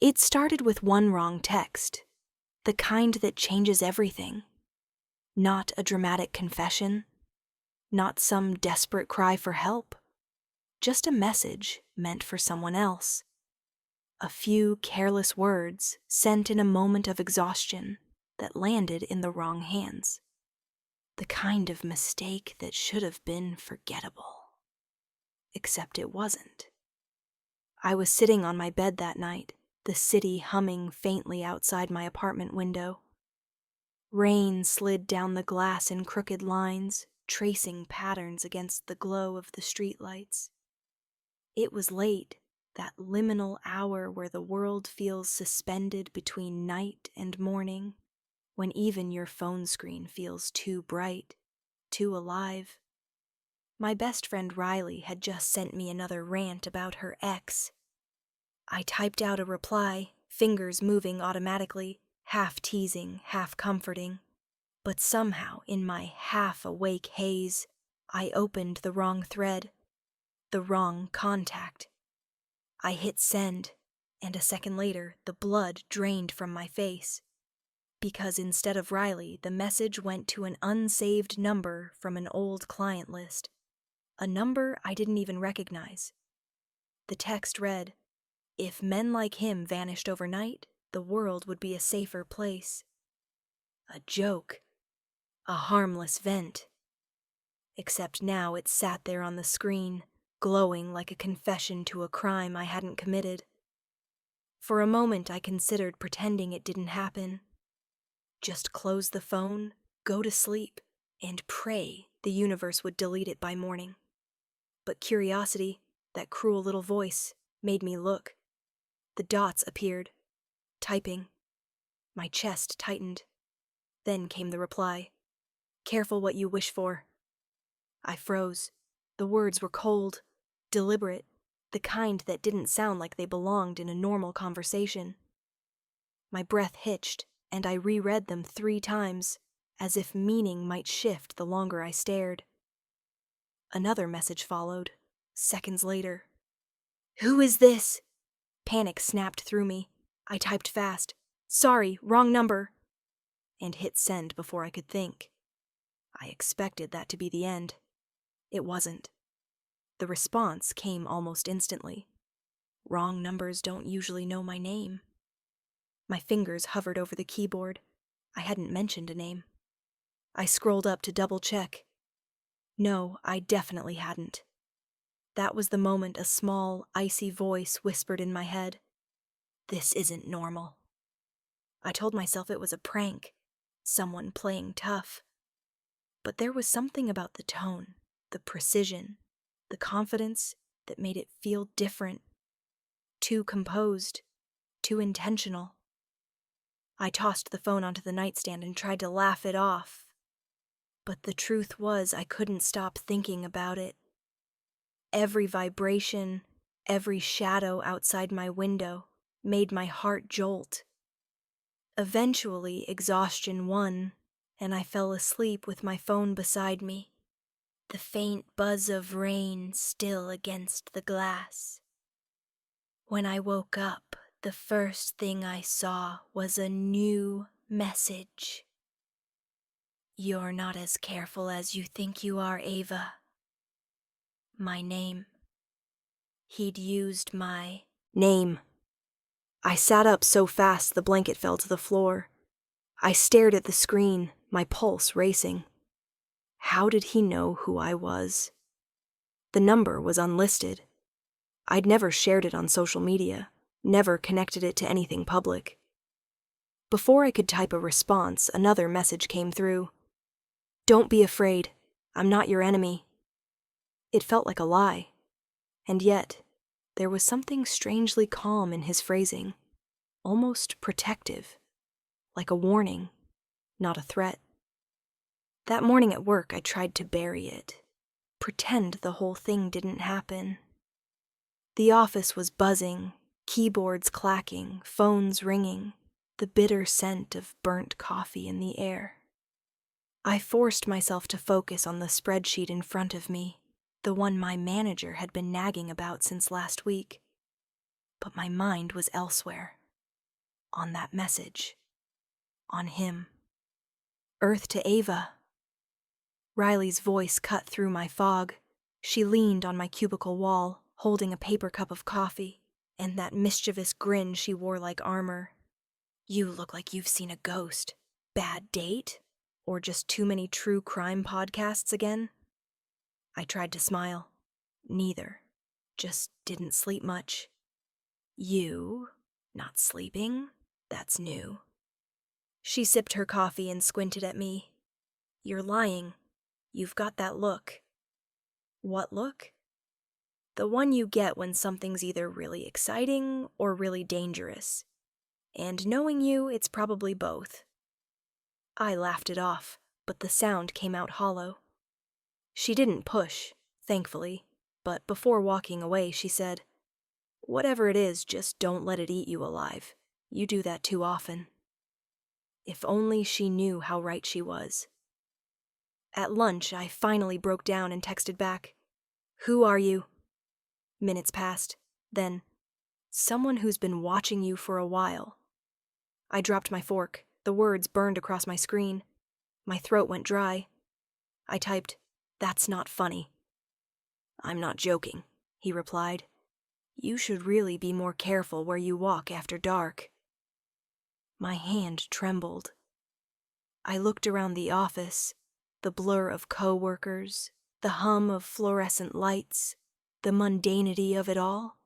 It started with one wrong text, the kind that changes everything. Not a dramatic confession, not some desperate cry for help, just a message meant for someone else. A few careless words sent in a moment of exhaustion that landed in the wrong hands. The kind of mistake that should have been forgettable. Except it wasn't. I was sitting on my bed that night, the city humming faintly outside my apartment window. Rain slid down the glass in crooked lines, tracing patterns against the glow of the streetlights. It was late, that liminal hour where the world feels suspended between night and morning, when even your phone screen feels too bright, too alive. My best friend Riley had just sent me another rant about her ex. I typed out a reply, fingers moving automatically, half teasing, half comforting. But somehow, in my half-awake haze, I opened the wrong thread, the wrong contact. I hit send, and a second later, the blood drained from my face. Because instead of Riley, the message went to an unsaved number from an old client list. A number I didn't even recognize. The text read, "If men like him vanished overnight, the world would be a safer place." A joke. A harmless vent. Except now it sat there on the screen, glowing like a confession to a crime I hadn't committed. For a moment I considered pretending it didn't happen. Just close the phone, go to sleep, and pray the universe would delete it by morning. But curiosity, that cruel little voice, made me look. The dots appeared. Typing. My chest tightened. Then came the reply. "Careful what you wish for." I froze. The words were cold, deliberate, the kind that didn't sound like they belonged in a normal conversation. My breath hitched, and I reread them 3 times, as if meaning might shift the longer I stared. Another message followed, seconds later. "Who is this?" Panic snapped through me. I typed fast, "Sorry, wrong number," and hit send before I could think. I expected that to be the end. It wasn't. The response came almost instantly. Wrong numbers don't usually know my name. My fingers hovered over the keyboard. I hadn't mentioned a name. I scrolled up to double-check. No, I definitely hadn't. That was the moment a small, icy voice whispered in my head, "This isn't normal." I told myself it was a prank, someone playing tough. But there was something about the tone, the precision, the confidence that made it feel different. Too composed, too intentional. I tossed the phone onto the nightstand and tried to laugh it off. But the truth was I couldn't stop thinking about it. Every vibration, every shadow outside my window made my heart jolt. Eventually, exhaustion won, and I fell asleep with my phone beside me, the faint buzz of rain still against the glass. When I woke up, the first thing I saw was a new message. "You're not as careful as you think you are, Ava." My name. He'd used my name. I sat up so fast the blanket fell to the floor. I stared at the screen, my pulse racing. How did he know who I was? The number was unlisted. I'd never shared it on social media, never connected it to anything public. Before I could type a response, another message came through. "Don't be afraid. I'm not your enemy." It felt like a lie. And yet, there was something strangely calm in his phrasing, almost protective, like a warning, not a threat. That morning at work, I tried to bury it, pretend the whole thing didn't happen. The office was buzzing, keyboards clacking, phones ringing, the bitter scent of burnt coffee in the air. I forced myself to focus on the spreadsheet in front of me, the one my manager had been nagging about since last week. But my mind was elsewhere. on that message. On him. Earth to Ava. Riley's voice cut through my fog. She leaned on my cubicle wall, holding a paper cup of coffee, and that mischievous grin she wore like armor. You look like you've seen a ghost. Bad date? Or just too many true crime podcasts again? I tried to smile. Neither. Just didn't sleep much. You? Not sleeping? That's new. She sipped her coffee and squinted at me. You're lying. You've got that look. What look? The one you get when something's either really exciting or really dangerous. And knowing you, it's probably both. I laughed it off, but the sound came out hollow. She didn't push, thankfully, but before walking away, she said, "Whatever it is, just don't let it eat you alive. You do that too often." If only she knew how right she was. At lunch, I finally broke down and texted back, "Who are you?" Minutes passed. Then, "Someone who's been watching you for a while." I dropped my fork. The words burned across my screen. My throat went dry. I typed, "That's not funny." "I'm not joking," he replied. "You should really be more careful where you walk after dark." My hand trembled. I looked around the office, the blur of co-workers, the hum of fluorescent lights, the mundanity of it all.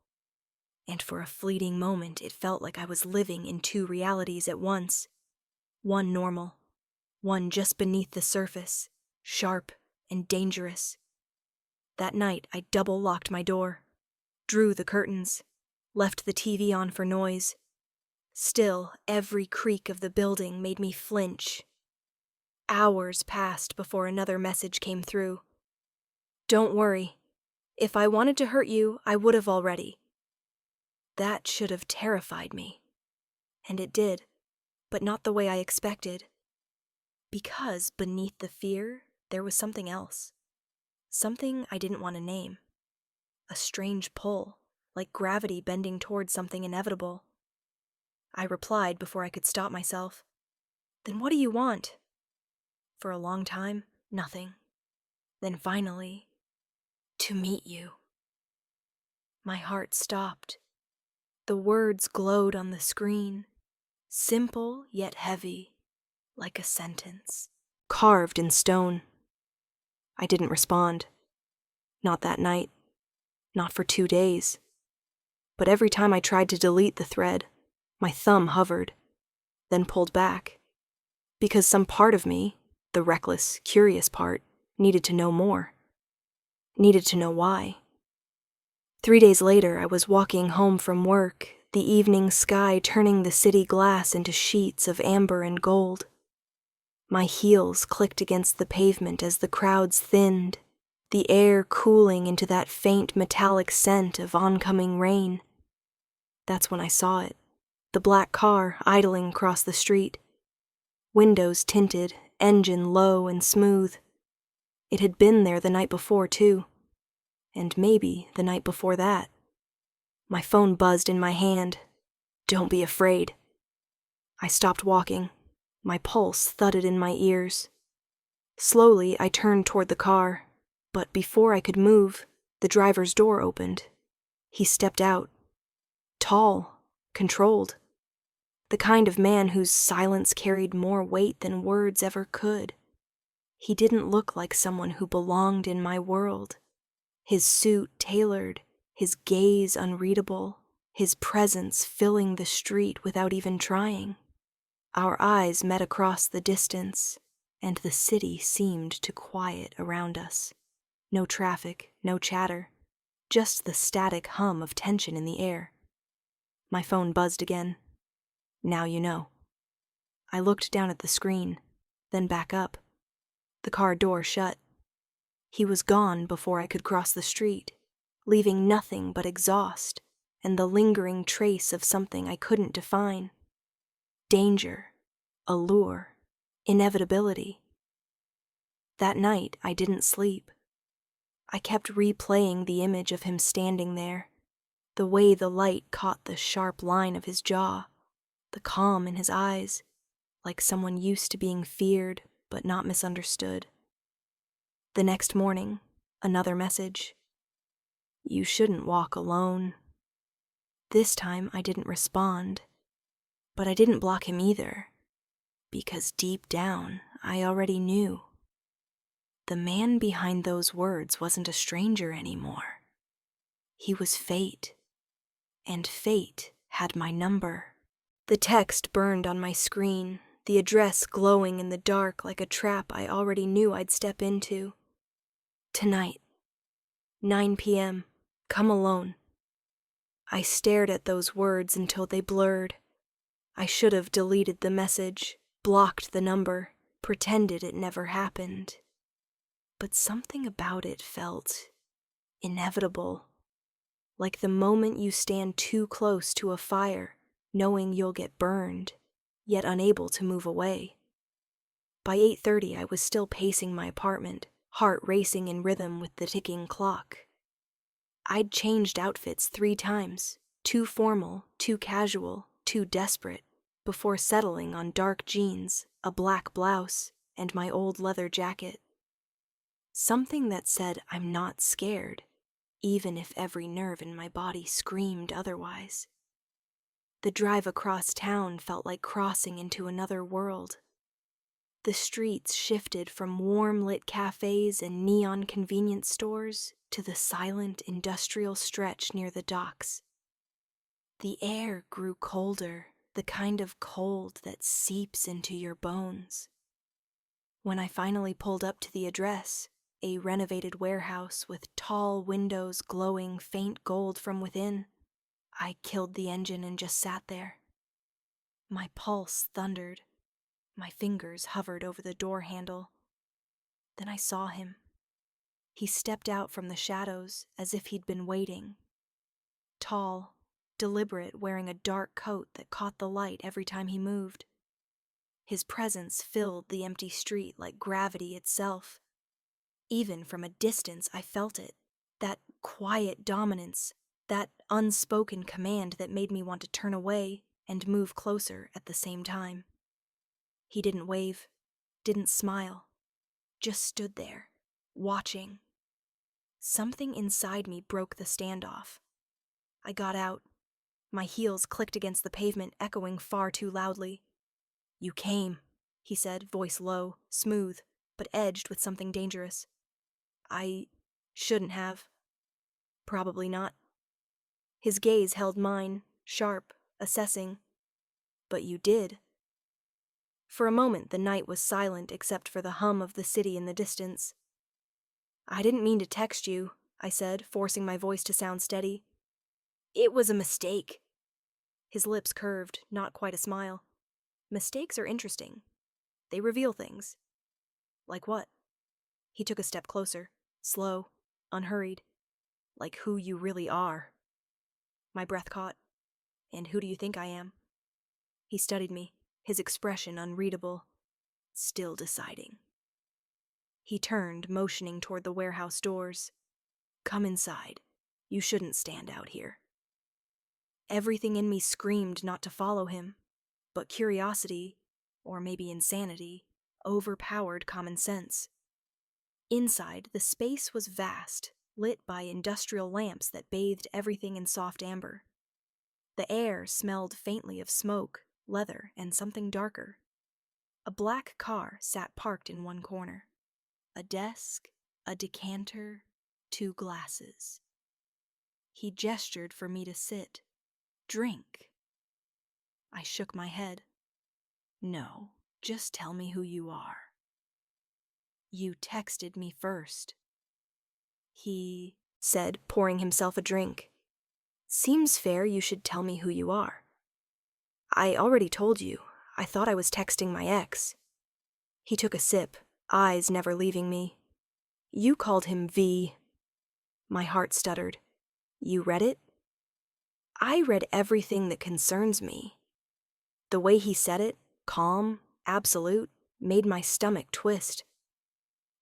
And for a fleeting moment, it felt like I was living in two realities at once. One normal, one just beneath the surface, sharp and dangerous. That night, I double-locked my door, drew the curtains, left the TV on for noise. Still, every creak of the building made me flinch. Hours passed before another message came through. "Don't worry. If I wanted to hurt you, I would have already." That should have terrified me. And it did, but not the way I expected. Because beneath the fear, there was something else. Something I didn't want to name. A strange pull, like gravity bending towards something inevitable. I replied before I could stop myself. "Then what do you want?" For a long time, nothing. Then finally, "To meet you." My heart stopped. The words glowed on the screen, simple yet heavy, like a sentence, carved in stone. I didn't respond. Not that night. Not for 2 days. But every time I tried to delete the thread, my thumb hovered, then pulled back. Because some part of me, the reckless, curious part, needed to know more. Needed to know why. 3 days later, I was walking home from work, the evening sky turning the city glass into sheets of amber and gold. My heels clicked against the pavement as the crowds thinned, the air cooling into that faint metallic scent of oncoming rain. That's when I saw it, the black car idling across the street. Windows tinted, engine low and smooth. It had been there the night before, too. And maybe the night before that. My phone buzzed in my hand. "Don't be afraid." I stopped walking. My pulse thudded in my ears. Slowly, I turned toward the car, but before I could move, the driver's door opened. He stepped out. Tall, controlled. The kind of man whose silence carried more weight than words ever could. He didn't look like someone who belonged in my world. His suit tailored, his gaze unreadable, his presence filling the street without even trying. Our eyes met across the distance, and the city seemed to quiet around us. No traffic, no chatter, just the static hum of tension in the air. My phone buzzed again. "Now you know." I looked down at the screen, then back up. The car door shut. He was gone before I could cross the street, leaving nothing but exhaust and the lingering trace of something I couldn't define. Danger, allure, inevitability. That night, I didn't sleep. I kept replaying the image of him standing there, the way the light caught the sharp line of his jaw, the calm in his eyes, like someone used to being feared but not misunderstood. The next morning, another message. You shouldn't walk alone. This time I didn't respond, but I didn't block him either, because deep down I already knew. The man behind those words wasn't a stranger anymore. He was fate, and fate had my number. The text burned on my screen, the address glowing in the dark like a trap I already knew I'd step into. Tonight, 9 p.m., come alone. I stared at those words until they blurred. I should have deleted the message, blocked the number, pretended it never happened. But something about it felt inevitable, like the moment you stand too close to a fire, knowing you'll get burned, yet unable to move away. By 8:30, I was still pacing my apartment, heart racing in rhythm with the ticking clock. I'd changed outfits 3 times, too formal, too casual, too desperate, before settling on dark jeans, a black blouse, and my old leather jacket. Something that said I'm not scared, even if every nerve in my body screamed otherwise. The drive across town felt like crossing into another world. The streets shifted from warm-lit cafes and neon convenience stores to the silent industrial stretch near the docks. The air grew colder, the kind of cold that seeps into your bones. When I finally pulled up to the address, a renovated warehouse with tall windows glowing faint gold from within, I killed the engine and just sat there. My pulse thundered. My fingers hovered over the door handle. Then I saw him. He stepped out from the shadows as if he'd been waiting. Tall, deliberate, wearing a dark coat that caught the light every time he moved. His presence filled the empty street like gravity itself. Even from a distance, I felt it. That quiet dominance, that unspoken command that made me want to turn away and move closer at the same time. He didn't wave, didn't smile, just stood there, watching. Something inside me broke the standoff. I got out. My heels clicked against the pavement, echoing far too loudly. You came, he said, voice low, smooth, but edged with something dangerous. I shouldn't have. Probably not. His gaze held mine, sharp, assessing. But you did. For a moment, the night was silent except for the hum of the city in the distance. I didn't mean to text you, I said, forcing my voice to sound steady. It was a mistake. His lips curved, not quite a smile. Mistakes are interesting. They reveal things. Like what? He took a step closer, slow, unhurried. Like who you really are. My breath caught. And who do you think I am? He studied me, his expression unreadable. Still deciding. He turned, motioning toward the warehouse doors. Come inside. You shouldn't stand out here. Everything in me screamed not to follow him, but curiosity, or maybe insanity, overpowered common sense. Inside, the space was vast, lit by industrial lamps that bathed everything in soft amber. The air smelled faintly of smoke, leather, and something darker. A black car sat parked in one corner. A desk, a decanter, 2 glasses. He gestured for me to sit. Drink. I shook my head. No, just tell me who you are. You texted me first. He said, pouring himself a drink. Seems fair you should tell me who you are. I already told you. I thought I was texting my ex. He took a sip, eyes never leaving me. You called him V. My heart stuttered. You read it? I read everything that concerns me. The way he said it, calm, absolute, made my stomach twist.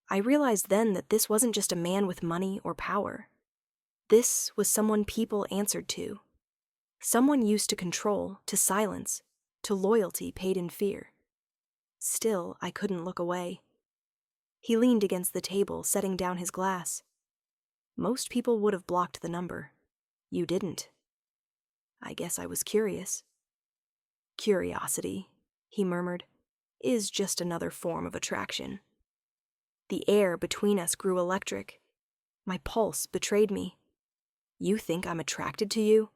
I realized then that this wasn't just a man with money or power. This was someone people answered to. Someone used to control, to silence, to loyalty paid in fear. Still, I couldn't look away. He leaned against the table, setting down his glass. Most people would have blocked the number. You didn't. I guess I was curious. Curiosity, he murmured, is just another form of attraction. The air between us grew electric. My pulse betrayed me. You think I'm attracted to you?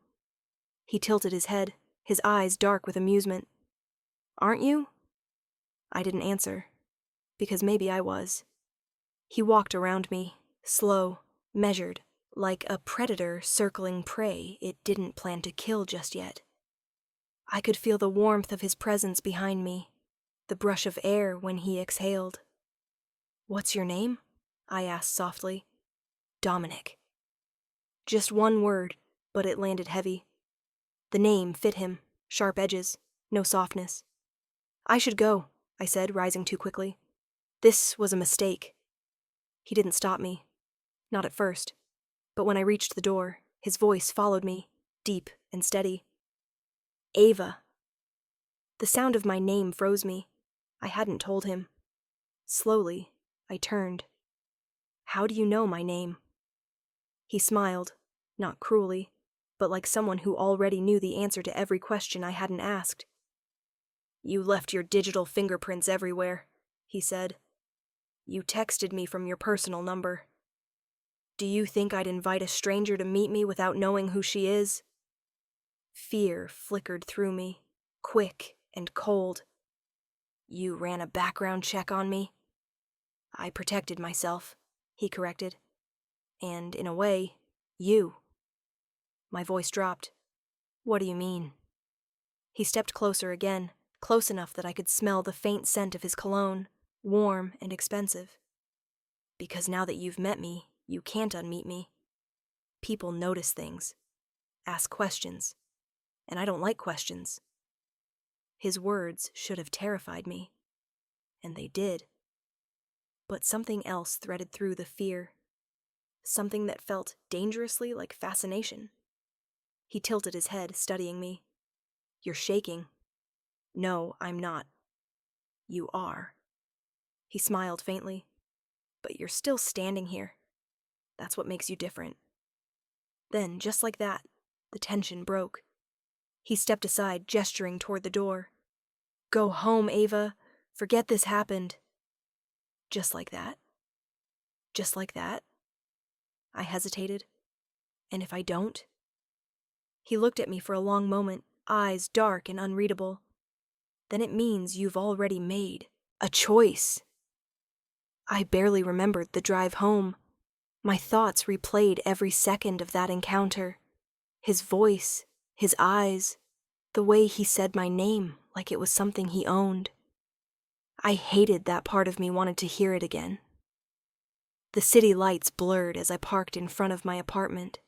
He tilted his head, his eyes dark with amusement. Aren't you? I didn't answer, because maybe I was. He walked around me, slow, measured, like a predator circling prey it didn't plan to kill just yet. I could feel the warmth of his presence behind me, the brush of air when he exhaled. What's your name? I asked softly. Dominic. Just one word, but it landed heavy. The name fit him, sharp edges, no softness. I should go, I said, rising too quickly. This was a mistake. He didn't stop me. Not at first. But when I reached the door, his voice followed me, deep and steady. Ava. The sound of my name froze me. I hadn't told him. Slowly, I turned. How do you know my name? He smiled, not cruelly, but like someone who already knew the answer to every question I hadn't asked. You left your digital fingerprints everywhere, he said. You texted me from your personal number. Do you think I'd invite a stranger to meet me without knowing who she is? Fear flickered through me, quick and cold. You ran a background check on me? I protected myself, he corrected. And, in a way, you. My voice dropped. What do you mean? He stepped closer again, close enough that I could smell the faint scent of his cologne, warm and expensive. Because now that you've met me, you can't unmeet me. People notice things, ask questions, and I don't like questions. His words should have terrified me, and they did. But something else threaded through the fear, something that felt dangerously like fascination. He tilted his head, studying me. You're shaking. No, I'm not. You are. He smiled faintly. But you're still standing here. That's what makes you different. Then, just like that, the tension broke. He stepped aside, gesturing toward the door. Go home, Ava. Forget this happened. Just like that? Just like that? I hesitated. And if I don't? He looked at me for a long moment, eyes dark and unreadable. Then it means you've already made a choice. I barely remembered the drive home. My thoughts replayed every second of that encounter. His voice, his eyes, the way he said my name like it was something he owned. I hated that part of me wanted to hear it again. The city lights blurred as I parked in front of my apartment.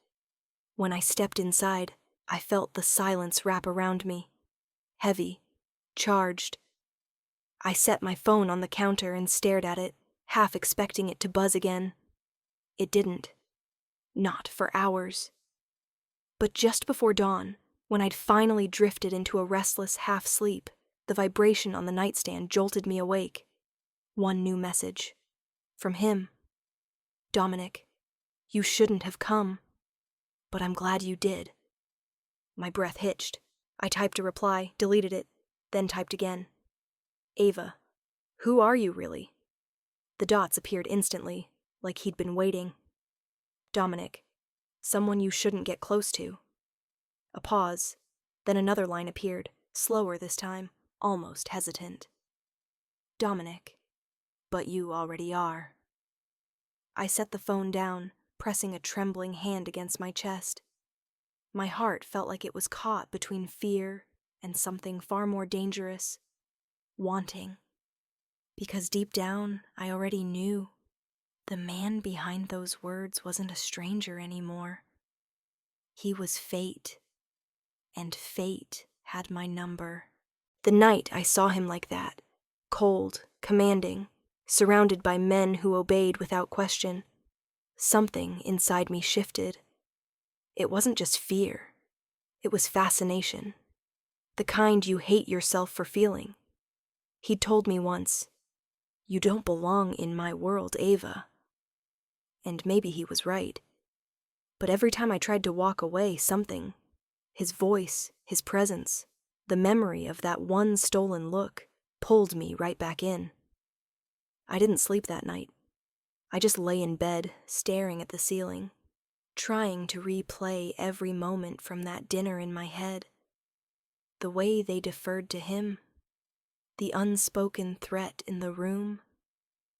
When I stepped inside, I felt the silence wrap around me. Heavy, charged. I set my phone on the counter and stared at it, half expecting it to buzz again. It didn't. Not for hours. But just before dawn, when I'd finally drifted into a restless half-sleep, the vibration on the nightstand jolted me awake. One new message. From him. Dominic, you shouldn't have come. But I'm glad you did. My breath hitched. I typed a reply, deleted it, then typed again. Ava, who are you really? The dots appeared instantly, like he'd been waiting. Dominic, someone you shouldn't get close to. A pause, then another line appeared, slower this time, almost hesitant. Dominic, but you already are. I set the phone down, pressing a trembling hand against my chest. My heart felt like it was caught between fear and something far more dangerous, wanting. Because deep down, I already knew. The man behind those words wasn't a stranger anymore. He was fate, and fate had my number. The night I saw him like that, cold, commanding, surrounded by men who obeyed without question, something inside me shifted. It wasn't just fear. It was fascination. The kind you hate yourself for feeling. He'd told me once, "You don't belong in my world, Ava." And maybe he was right. But every time I tried to walk away, something, his voice, his presence, the memory of that one stolen look, pulled me right back in. I didn't sleep that night. I just lay in bed, staring at the ceiling, trying to replay every moment from that dinner in my head. The way they deferred to him, the unspoken threat in the room,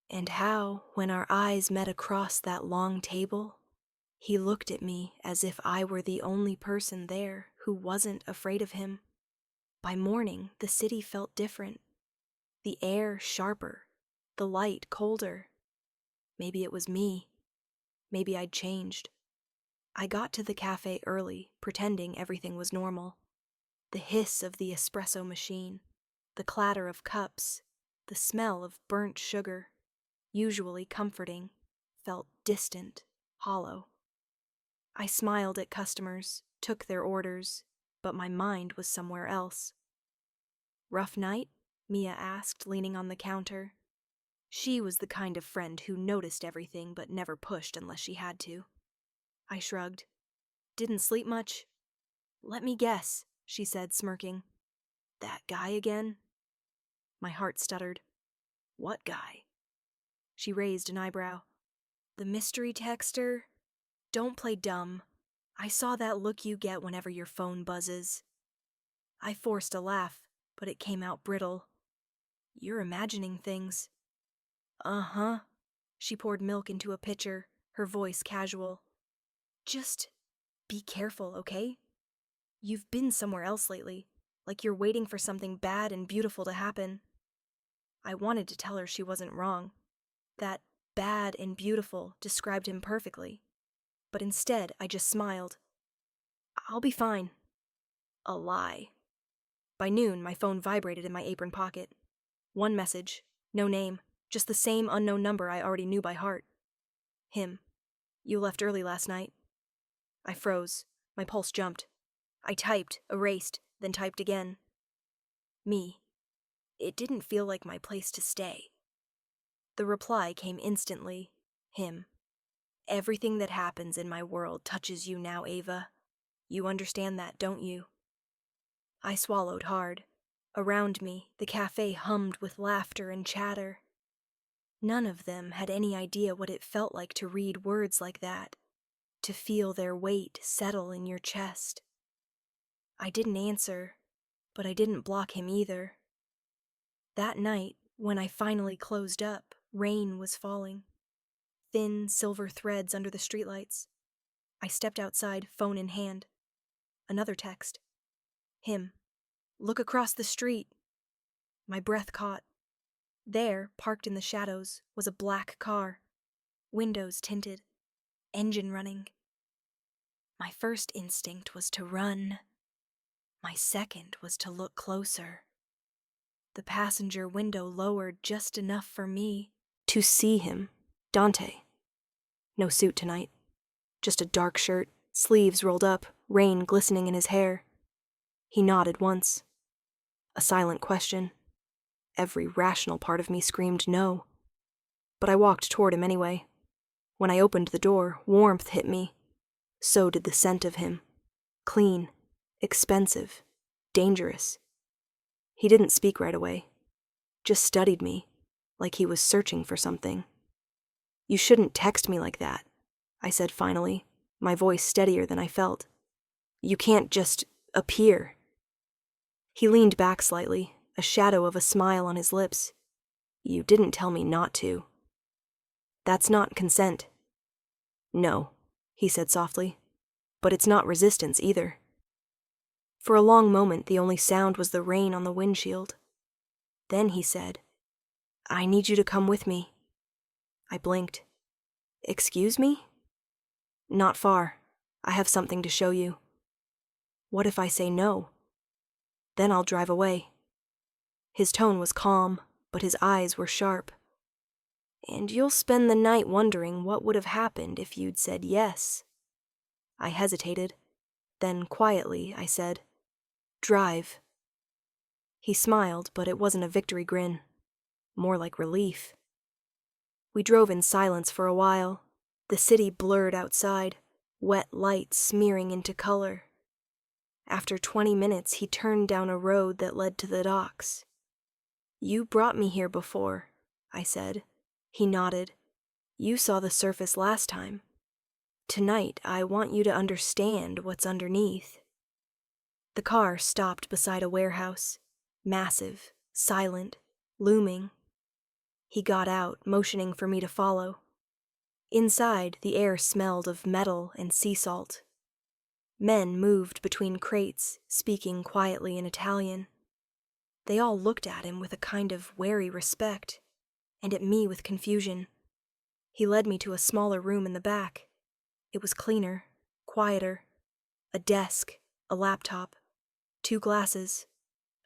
and how, when our eyes met across that long table, he looked at me as if I were the only person there who wasn't afraid of him. By morning, the city felt different. The air sharper, the light colder. Maybe it was me. Maybe I'd changed. I got to the cafe early, pretending everything was normal. The hiss of the espresso machine, the clatter of cups, the smell of burnt sugar, usually comforting, felt distant, hollow. I smiled at customers, took their orders, but my mind was somewhere else. "Rough night?" Mia asked, leaning on the counter. She was the kind of friend who noticed everything but never pushed unless she had to. I shrugged. "Didn't sleep much?" "Let me guess," she said, smirking. "That guy again?" My heart stuttered. "What guy?" She raised an eyebrow. "The mystery texter? Don't play dumb. I saw that look you get whenever your phone buzzes." I forced a laugh, but it came out brittle. "You're imagining things." "Uh-huh." She poured milk into a pitcher, her voice casual. "Just be careful, okay? You've been somewhere else lately, like you're waiting for something bad and beautiful to happen." I wanted to tell her she wasn't wrong. That bad and beautiful described him perfectly. But instead, I just smiled. "I'll be fine." A lie. By noon, my phone vibrated in my apron pocket. One message, no name, just the same unknown number I already knew by heart. Him. "You left early last night." I froze. My pulse jumped. I typed, erased, then typed again. Me. It didn't feel like my place to stay. The reply came instantly. Him. "Everything that happens in my world touches you now, Ava. You understand that, don't you?" I swallowed hard. Around me, the cafe hummed with laughter and chatter. None of them had any idea what it felt like to read words like that, to feel their weight settle in your chest. I didn't answer, but I didn't block him either. That night, when I finally closed up, rain was falling. Thin silver threads under the streetlights. I stepped outside, phone in hand. Another text. Him. "Look across the street." My breath caught. There, parked in the shadows, was a black car. Windows tinted. Engine running. My first instinct was to run. My second was to look closer. The passenger window lowered just enough for me to see him, Dante. No suit tonight. Just a dark shirt, sleeves rolled up, rain glistening in his hair. He nodded once. A silent question. Every rational part of me screamed no. But I walked toward him anyway. When I opened the door, warmth hit me. So did the scent of him. Clean, expensive, dangerous. He didn't speak right away. Just studied me, like he was searching for something. "You shouldn't text me like that," I said finally, my voice steadier than I felt. "You can't just appear." He leaned back slightly, a shadow of a smile on his lips. "You didn't tell me not to." "That's not consent." "No," he said softly, "but it's not resistance either." For a long moment, the only sound was the rain on the windshield. Then he said, "I need you to come with me." I blinked. "Excuse me?" "Not far. I have something to show you." "What if I say no?" "Then I'll drive away." His tone was calm, but his eyes were sharp. "And you'll spend the night wondering what would have happened if you'd said yes." I hesitated. Then quietly I said, "Drive." He smiled, but it wasn't a victory grin. More like relief. We drove in silence for a while. The city blurred outside, wet light smearing into color. After 20 minutes, he turned down a road that led to the docks. "You brought me here before," I said. He nodded. "You saw the surface last time. Tonight, I want you to understand what's underneath." The car stopped beside a warehouse, massive, silent, looming. He got out, motioning for me to follow. Inside, the air smelled of metal and sea salt. Men moved between crates, speaking quietly in Italian. They all looked at him with a kind of wary respect, and at me with confusion. He led me to a smaller room in the back. It was cleaner, quieter. A desk, a laptop, 2 glasses,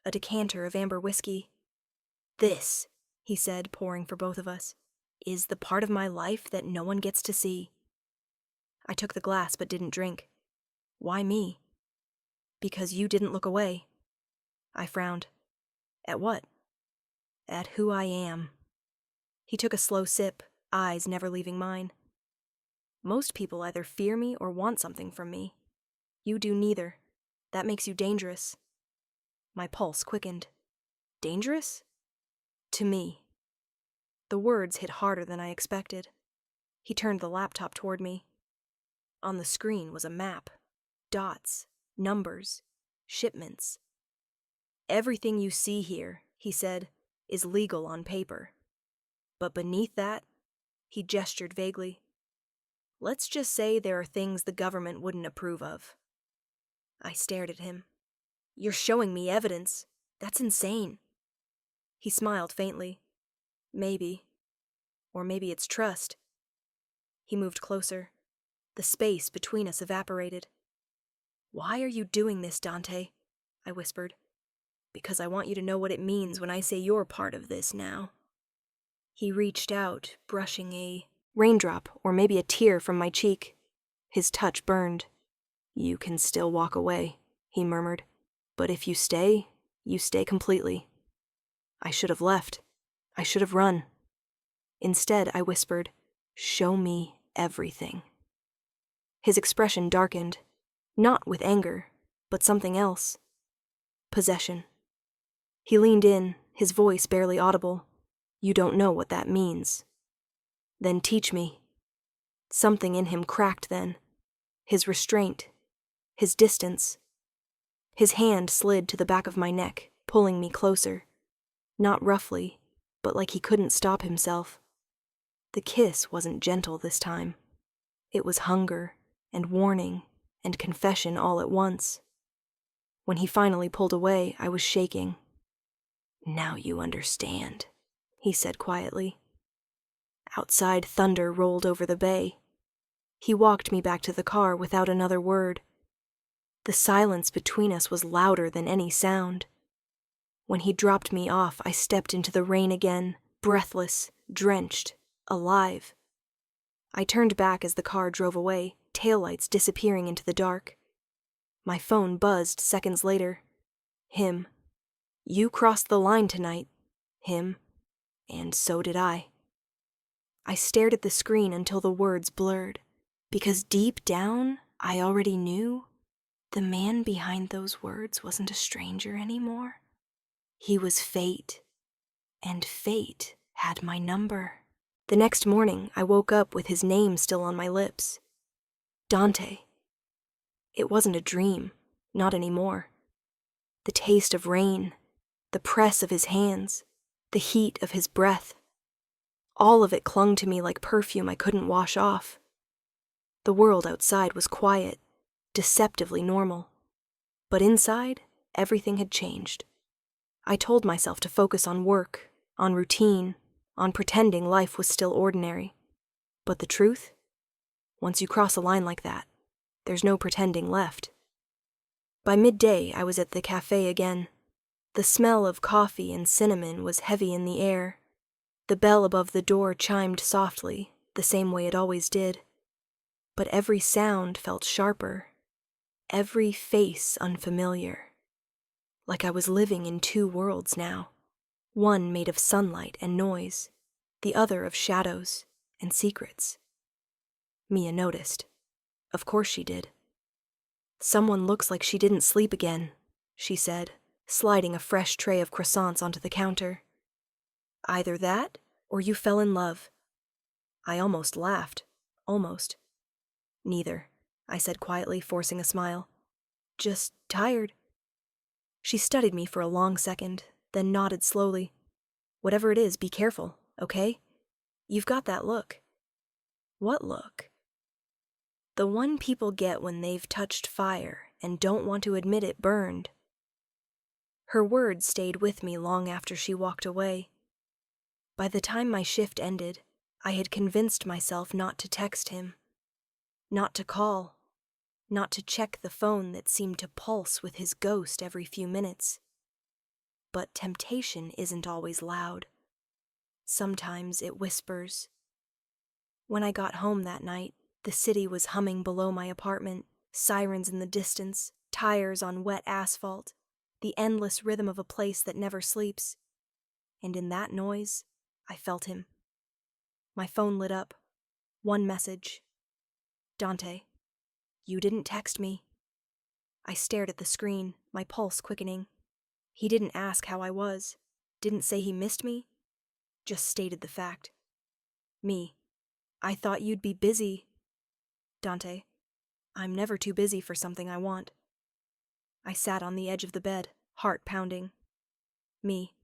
a decanter of amber whiskey. "This," he said, pouring for both of us, "is the part of my life that no one gets to see." I took the glass but didn't drink. "Why me?" "Because you didn't look away." I frowned. "At what?" "At who I am." He took a slow sip, eyes never leaving mine. "Most people either fear me or want something from me. You do neither. That makes you dangerous." My pulse quickened. Dangerous? To me. The words hit harder than I expected. He turned the laptop toward me. On the screen was a map. Dots, numbers, shipments. "Everything you see here," he said, "is legal on paper. But beneath that," he gestured vaguely, "let's just say there are things the government wouldn't approve of." I stared at him. "You're showing me evidence. That's insane." He smiled faintly. "Maybe. Or maybe it's trust." He moved closer. The space between us evaporated. "Why are you doing this, Dante?" I whispered. "Because I want you to know what it means when I say you're part of this now." He reached out, brushing a raindrop or maybe a tear from my cheek. His touch burned. "You can still walk away," he murmured. "But if you stay completely." I should have left. I should have run. Instead, I whispered, "Show me everything." His expression darkened, not with anger, but something else. Possession. He leaned in, his voice barely audible. "You don't know what that means." "Then teach me." Something in him cracked then. His restraint. His distance. His hand slid to the back of my neck, pulling me closer. Not roughly, but like he couldn't stop himself. The kiss wasn't gentle this time. It was hunger and warning and confession all at once. When he finally pulled away, I was shaking. "Now you understand," he said quietly. Outside, thunder rolled over the bay. He walked me back to the car without another word. The silence between us was louder than any sound. When he dropped me off, I stepped into the rain again, breathless, drenched, alive. I turned back as the car drove away, taillights disappearing into the dark. My phone buzzed seconds later. Him. "You crossed the line tonight." Him. "And so did I." I stared at the screen until the words blurred, because deep down, I already knew the man behind those words wasn't a stranger anymore. He was fate, and fate had my number. The next morning, I woke up with his name still on my lips. Dante. It wasn't a dream, not anymore. The taste of rain, the press of his hands, the heat of his breath. All of it clung to me like perfume I couldn't wash off. The world outside was quiet, deceptively normal. But inside, everything had changed. I told myself to focus on work, on routine, on pretending life was still ordinary. But the truth? Once you cross a line like that, there's no pretending left. By midday, I was at the cafe again. The smell of coffee and cinnamon was heavy in the air. The bell above the door chimed softly, the same way it always did. But every sound felt sharper, every face unfamiliar. Like I was living in two worlds now. One made of sunlight and noise, the other of shadows and secrets. Mia noticed. Of course she did. "Someone looks like she didn't sleep again," she said, sliding a fresh tray of croissants onto the counter. "Either that, or you fell in love." I almost laughed. Almost. "Neither," I said quietly, forcing a smile. "Just tired." She studied me for a long second, then nodded slowly. "Whatever it is, be careful, okay? You've got that look." "What look?" "The one people get when they've touched fire and don't want to admit it burned." Her words stayed with me long after she walked away. By the time my shift ended, I had convinced myself not to text him, not to call, not to check the phone that seemed to pulse with his ghost every few minutes. But temptation isn't always loud. Sometimes it whispers. When I got home that night, the city was humming below my apartment, sirens in the distance, tires on wet asphalt, the endless rhythm of a place that never sleeps. And in that noise, I felt him. My phone lit up. One message. "Dante, you didn't text me." I stared at the screen, my pulse quickening. He didn't ask how I was, didn't say he missed me, just stated the fact. "Me, I thought you'd be busy." "Dante, I'm never too busy for something I want." I sat on the edge of the bed, heart pounding. "Me,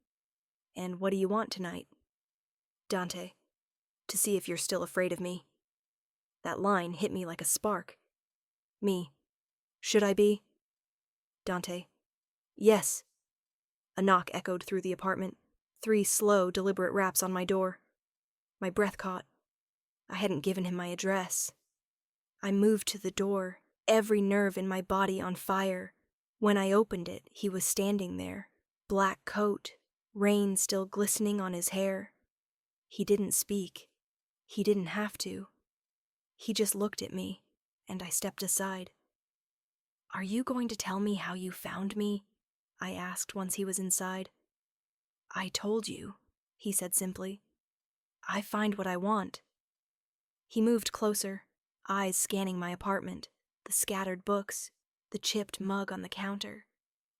and what do you want tonight?" "Dante, to see if you're still afraid of me." That line hit me like a spark. "Me, should I be?" "Dante, yes." A knock echoed through the apartment, 3 slow, deliberate raps on my door. My breath caught. I hadn't given him my address. I moved to the door, every nerve in my body on fire. When I opened it, he was standing there, black coat, rain still glistening on his hair. He didn't speak. He didn't have to. He just looked at me, and I stepped aside. "Are you going to tell me how you found me?" I asked once he was inside. "I told you," he said simply. "I find what I want." He moved closer, eyes scanning my apartment, the scattered books, the chipped mug on the counter,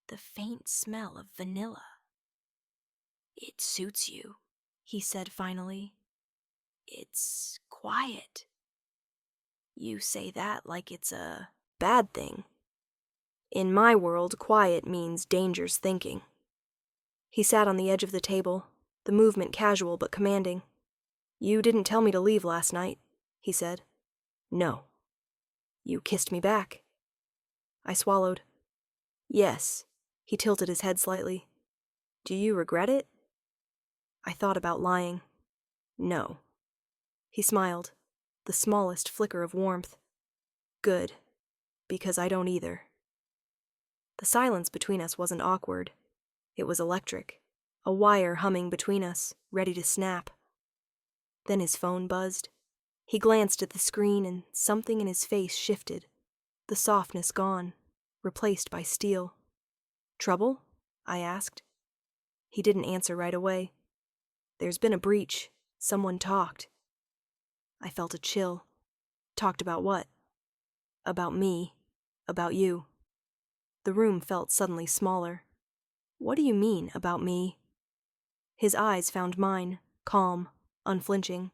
the faint smell of vanilla. "It suits you," he said finally. "It's quiet." "You say that like it's a bad thing." "In my world, quiet means dangerous thinking." He sat on the edge of the table, the movement casual but commanding. "You didn't tell me to leave last night," he said. "No." "You kissed me back." I swallowed. "Yes." He tilted his head slightly. "Do you regret it?" I thought about lying. "No." He smiled, the smallest flicker of warmth. "Good, because I don't either." The silence between us wasn't awkward. It was electric, a wire humming between us, ready to snap. Then his phone buzzed. He glanced at the screen and something in his face shifted, the softness gone, replaced by steel. "Trouble?" I asked. He didn't answer right away. "There's been a breach. Someone talked." I felt a chill. Talked about what? About me. About you. The room felt suddenly smaller. "What do you mean, about me?" His eyes found mine, calm, unflinching.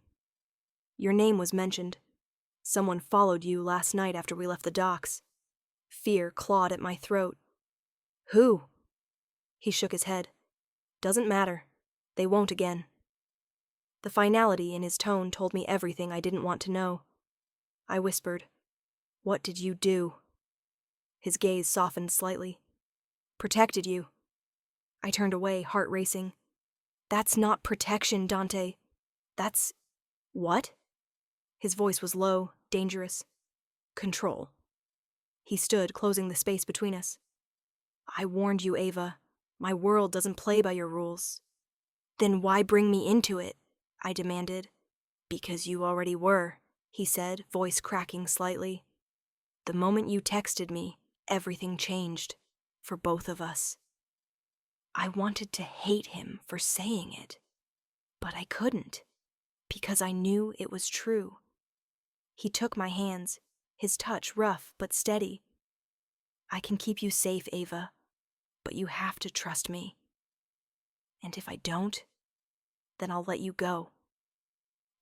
"Your name was mentioned. Someone followed you last night after we left the docks." Fear clawed at my throat. "Who?" He shook his head. "Doesn't matter. They won't again." The finality in his tone told me everything I didn't want to know. I whispered, "What did you do?" His gaze softened slightly. "Protected you." I turned away, heart racing. "That's not protection, Dante. That's..." "What?" His voice was low, dangerous. "Control." He stood, closing the space between us. "I warned you, Ava. My world doesn't play by your rules." "Then why bring me into it?" I demanded. "Because you already were," he said, voice cracking slightly. "The moment you texted me, everything changed. For both of us." I wanted to hate him for saying it, but I couldn't, because I knew it was true. He took my hands, his touch rough but steady. I can keep you safe, Ava, but you have to trust me. And if I don't, then I'll let you go.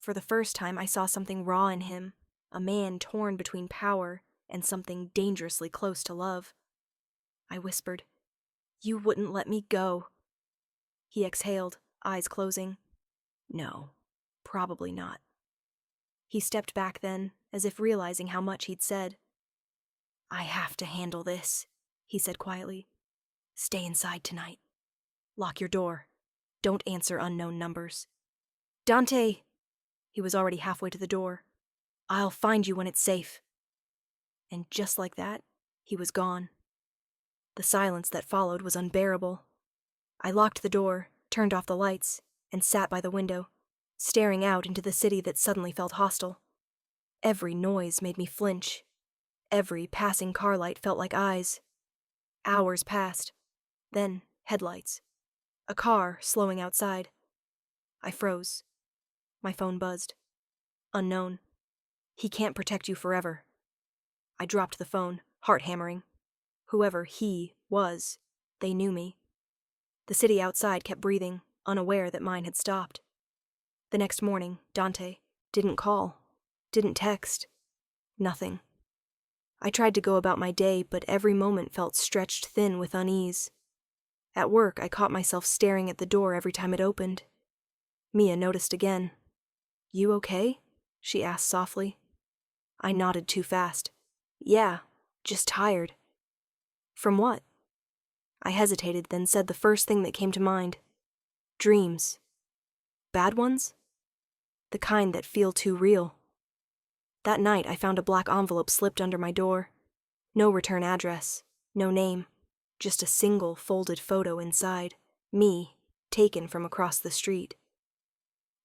For the first time, I saw something raw in him, a man torn between power and something dangerously close to love. I whispered, "You wouldn't let me go." He exhaled, eyes closing. No, probably not. He stepped back then, as if realizing how much he'd said. "I have to handle this," he said quietly. "Stay inside tonight. Lock your door. Don't answer unknown numbers." "Dante!" He was already halfway to the door. "I'll find you when it's safe." And just like that, he was gone. The silence that followed was unbearable. I locked the door, turned off the lights, and sat by the window, staring out into the city that suddenly felt hostile. Every noise made me flinch. Every passing car light felt like eyes. Hours passed. Then, headlights. A car slowing outside. I froze. My phone buzzed. Unknown. "He can't protect you forever." I dropped the phone, heart hammering. Whoever he was, they knew me. The city outside kept breathing, unaware that mine had stopped. The next morning, Dante didn't call, didn't text, nothing. I tried to go about my day, but every moment felt stretched thin with unease. At work, I caught myself staring at the door every time it opened. Mia noticed again. "You okay?" she asked softly. I nodded too fast. "Yeah, just tired." "From what?" I hesitated, then said the first thing that came to mind. "Dreams. Bad ones? The kind that feel too real." That night, I found a black envelope slipped under my door. No return address, no name, just a single folded photo inside, me, taken from across the street.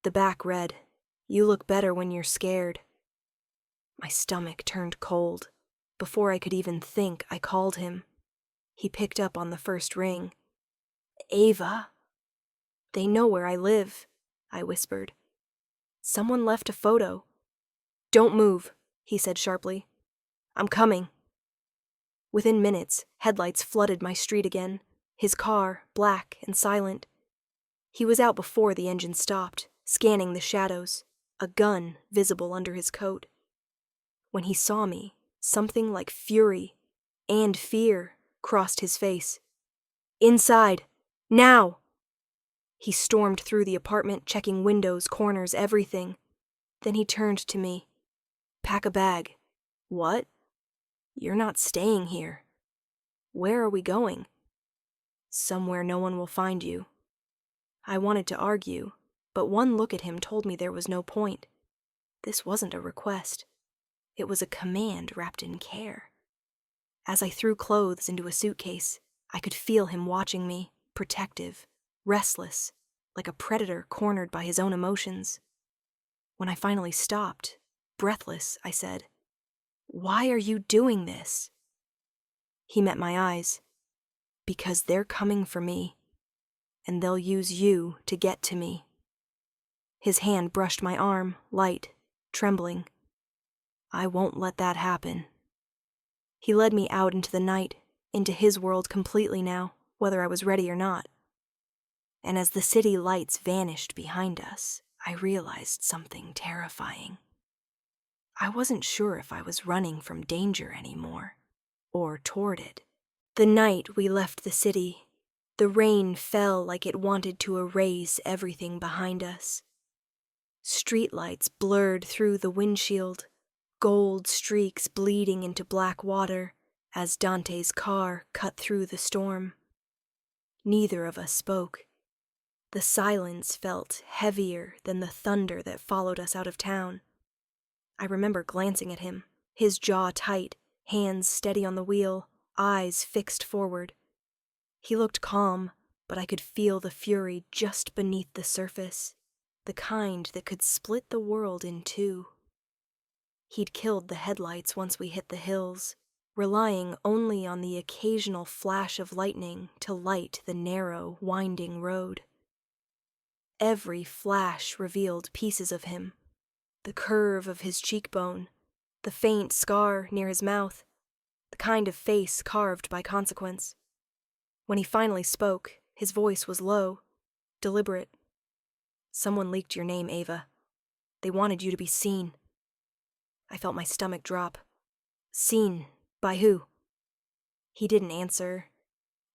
The back read, "You look better when you're scared." My stomach turned cold. Before I could even think, I called him. He picked up on the first ring. "Ava." "They know where I live," I whispered. "Someone left a photo." "Don't move," he said sharply. "I'm coming." Within minutes, headlights flooded my street again, his car black and silent. He was out before the engine stopped, scanning the shadows, a gun visible under his coat. When he saw me, something like fury and fear crossed his face. "Inside! Now!" He stormed through the apartment, checking windows, corners, everything. Then he turned to me. "Pack a bag." "What?" "You're not staying here." "Where are we going?" "Somewhere no one will find you." I wanted to argue, but one look at him told me there was no point. This wasn't a request. It was a command wrapped in care. As I threw clothes into a suitcase, I could feel him watching me, protective, restless, like a predator cornered by his own emotions. When I finally stopped, breathless, I said, "Why are you doing this?" He met my eyes. "Because they're coming for me, and they'll use you to get to me." His hand brushed my arm, light, trembling. "I won't let that happen." He led me out into the night, into his world completely now, whether I was ready or not. And as the city lights vanished behind us, I realized something terrifying. I wasn't sure if I was running from danger anymore, or toward it. The night we left the city, the rain fell like it wanted to erase everything behind us. Streetlights blurred through the windshield, gold streaks bleeding into black water as Dante's car cut through the storm. Neither of us spoke. The silence felt heavier than the thunder that followed us out of town. I remember glancing at him, his jaw tight, hands steady on the wheel, eyes fixed forward. He looked calm, but I could feel the fury just beneath the surface, the kind that could split the world in two. He'd killed the headlights once we hit the hills, relying only on the occasional flash of lightning to light the narrow, winding road. Every flash revealed pieces of him, the curve of his cheekbone, the faint scar near his mouth, the kind of face carved by consequence. When he finally spoke, his voice was low, deliberate. "Someone leaked your name, Ava. They wanted you to be seen." I felt my stomach drop. Seen? By who? He didn't answer,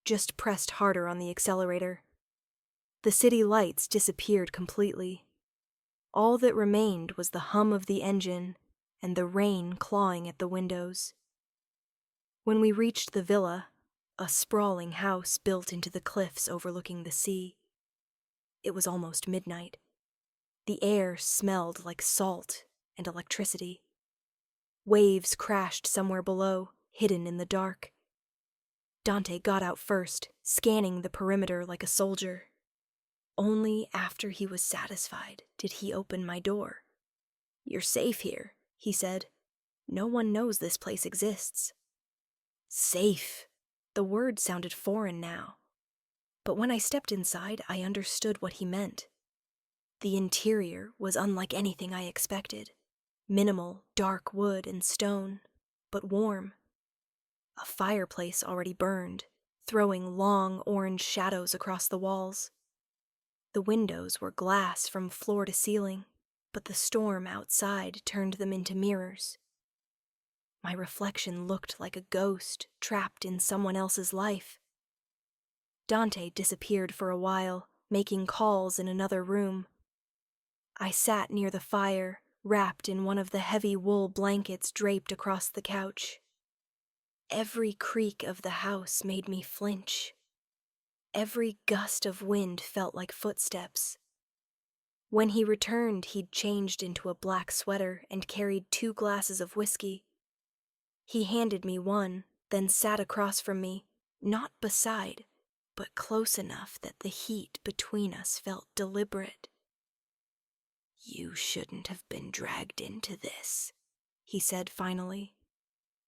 just pressed harder on the accelerator. The city lights disappeared completely. All that remained was the hum of the engine and the rain clawing at the windows. When we reached the villa, a sprawling house built into the cliffs overlooking the sea, it was almost midnight. The air smelled like salt and electricity. Waves crashed somewhere below, hidden in the dark. Dante got out first, scanning the perimeter like a soldier. Only after he was satisfied did he open my door. "You're safe here," he said. "No one knows this place exists." Safe. The word sounded foreign now. But when I stepped inside, I understood what he meant. The interior was unlike anything I expected. Minimal, dark wood and stone, but warm. A fireplace already burned, throwing long orange shadows across the walls. The windows were glass from floor to ceiling, but the storm outside turned them into mirrors. My reflection looked like a ghost trapped in someone else's life. Dante disappeared for a while, making calls in another room. I sat near the fire, wrapped in one of the heavy wool blankets draped across the couch. Every creak of the house made me flinch. Every gust of wind felt like footsteps. When he returned, he'd changed into a black sweater and carried 2 glasses of whiskey. He handed me one, then sat across from me, not beside, but close enough that the heat between us felt deliberate. "You shouldn't have been dragged into this," he said finally.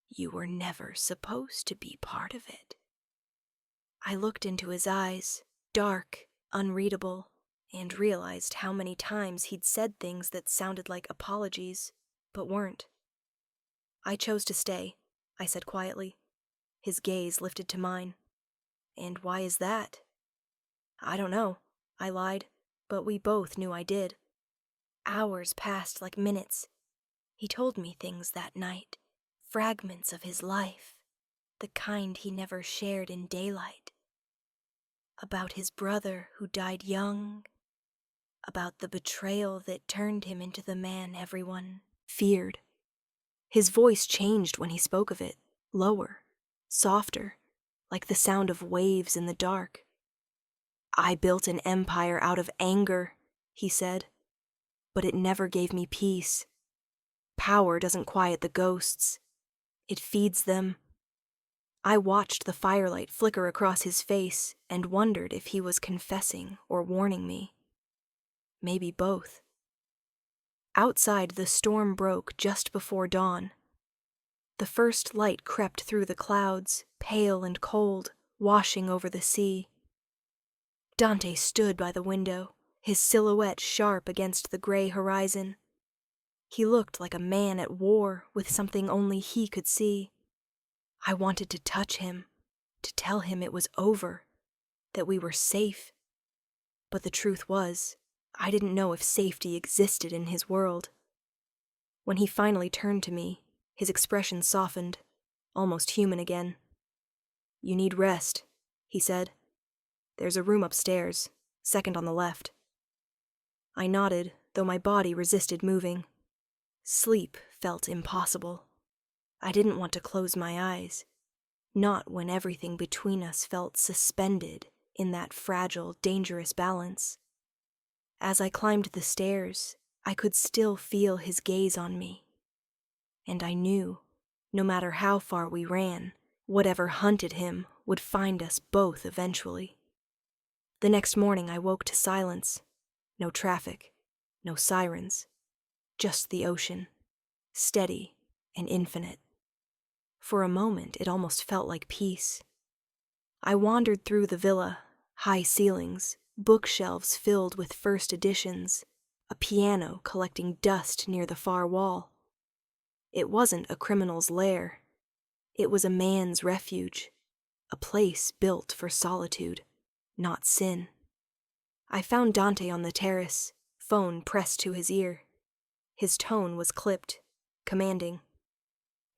"You were never supposed to be part of it." I looked into his eyes, dark, unreadable, and realized how many times he'd said things that sounded like apologies, but weren't. "I chose to stay," I said quietly. His gaze lifted to mine. "And why is that?" "I don't know," I lied, but we both knew I did. Hours passed like minutes. He told me things that night, fragments of his life, the kind he never shared in daylight. About his brother who died young, about the betrayal that turned him into the man everyone feared. His voice changed when he spoke of it, lower, softer, like the sound of waves in the dark. "I built an empire out of anger," he said, "but it never gave me peace. Power doesn't quiet the ghosts. It feeds them." I watched the firelight flicker across his face and wondered if he was confessing or warning me. Maybe both. Outside, the storm broke just before dawn. The first light crept through the clouds, pale and cold, washing over the sea. Dante stood by the window, his silhouette sharp against the gray horizon. He looked like a man at war with something only he could see. I wanted to touch him, to tell him it was over, that we were safe. But the truth was, I didn't know if safety existed in his world. When he finally turned to me, his expression softened, almost human again. "You need rest," he said. "There's a room upstairs, second on the left." I nodded, though my body resisted moving. Sleep felt impossible. I didn't want to close my eyes, not when everything between us felt suspended in that fragile, dangerous balance. As I climbed the stairs, I could still feel his gaze on me. And I knew, no matter how far we ran, whatever hunted him would find us both eventually. The next morning I woke to silence. No traffic, no sirens, just the ocean, steady and infinite. For a moment, it almost felt like peace. I wandered through the villa, high ceilings, bookshelves filled with first editions, a piano collecting dust near the far wall. It wasn't a criminal's lair. It was a man's refuge, a place built for solitude, not sin. I found Dante on the terrace, phone pressed to his ear. His tone was clipped, commanding.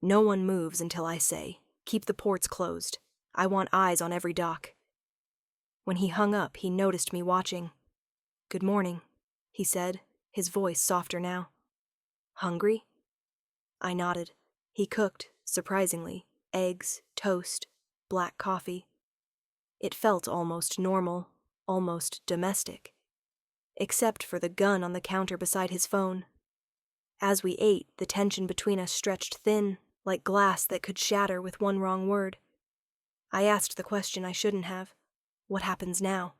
"No one moves until I say, 'Keep the ports closed. I want eyes on every dock.'" When he hung up, he noticed me watching. "Good morning," he said, his voice softer now. "Hungry?" I nodded. He cooked, surprisingly, eggs, toast, black coffee. It felt almost normal, almost domestic. Except for the gun on the counter beside his phone. As we ate, the tension between us stretched thin, like glass that could shatter with one wrong word. I asked the question I shouldn't have. "What happens now?"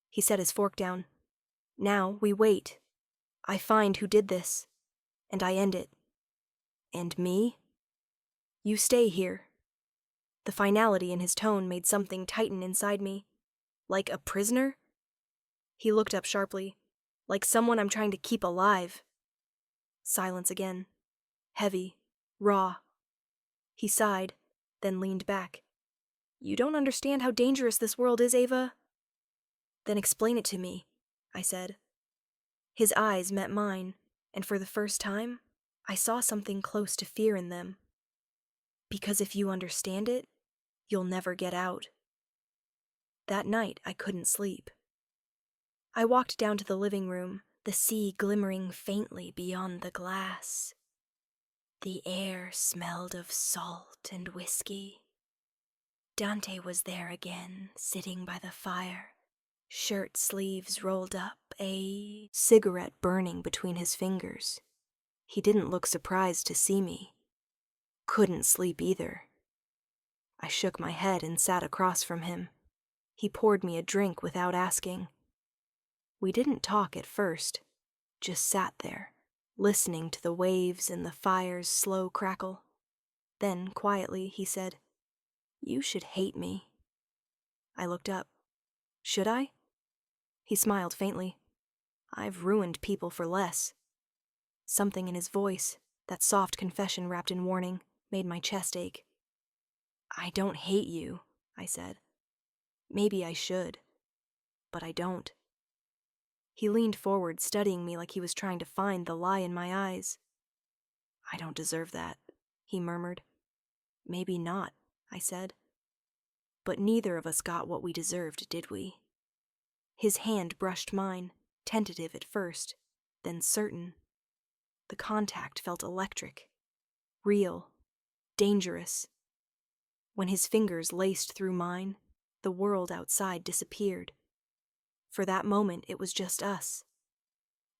He set his fork down. "Now we wait. I find who did this, and I end it." "And me?" "You stay here." The finality in his tone made something tighten inside me. "Like a prisoner?" He looked up sharply. "Like someone I'm trying to keep alive." Silence again. Heavy. Raw. He sighed, then leaned back. "You don't understand how dangerous this world is, Ava?" "Then explain it to me," I said. His eyes met mine, and for the first time, I saw something close to fear in them. "Because if you understand it, you'll never get out." That night, I couldn't sleep. I walked down to the living room, the sea glimmering faintly beyond the glass. The air smelled of salt and whiskey. Dante was there again, sitting by the fire, shirt sleeves rolled up, a cigarette burning between his fingers. He didn't look surprised to see me. Couldn't sleep either. I shook my head and sat across from him. He poured me a drink without asking. We didn't talk at first, just sat there, listening to the waves and the fire's slow crackle. Then, quietly, he said, "You should hate me." I looked up. "Should I?" He smiled faintly. "I've ruined people for less." Something in his voice, that soft confession wrapped in warning, made my chest ache. "I don't hate you," I said. "Maybe I should, but I don't." He leaned forward, studying me like he was trying to find the lie in my eyes. "I don't deserve that," he murmured. "Maybe not," I said. "But neither of us got what we deserved, did we?" His hand brushed mine, tentative at first, then certain. The contact felt electric, real, dangerous. When his fingers laced through mine, the world outside disappeared. For that moment, it was just us.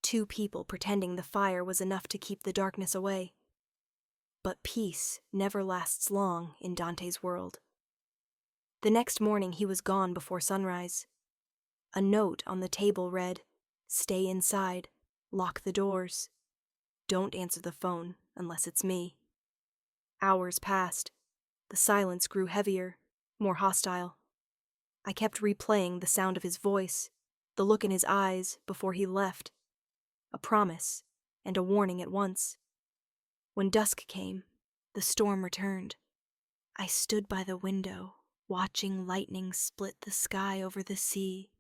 Two people pretending the fire was enough to keep the darkness away. But peace never lasts long in Dante's world. The next morning, he was gone before sunrise. A note on the table read, "Stay inside, lock the doors. Don't answer the phone unless it's me." Hours passed. The silence grew heavier, more hostile. I kept replaying the sound of his voice, the look in his eyes before he left. A promise and a warning at once. When dusk came, the storm returned. I stood by the window, watching lightning split the sky over the sea.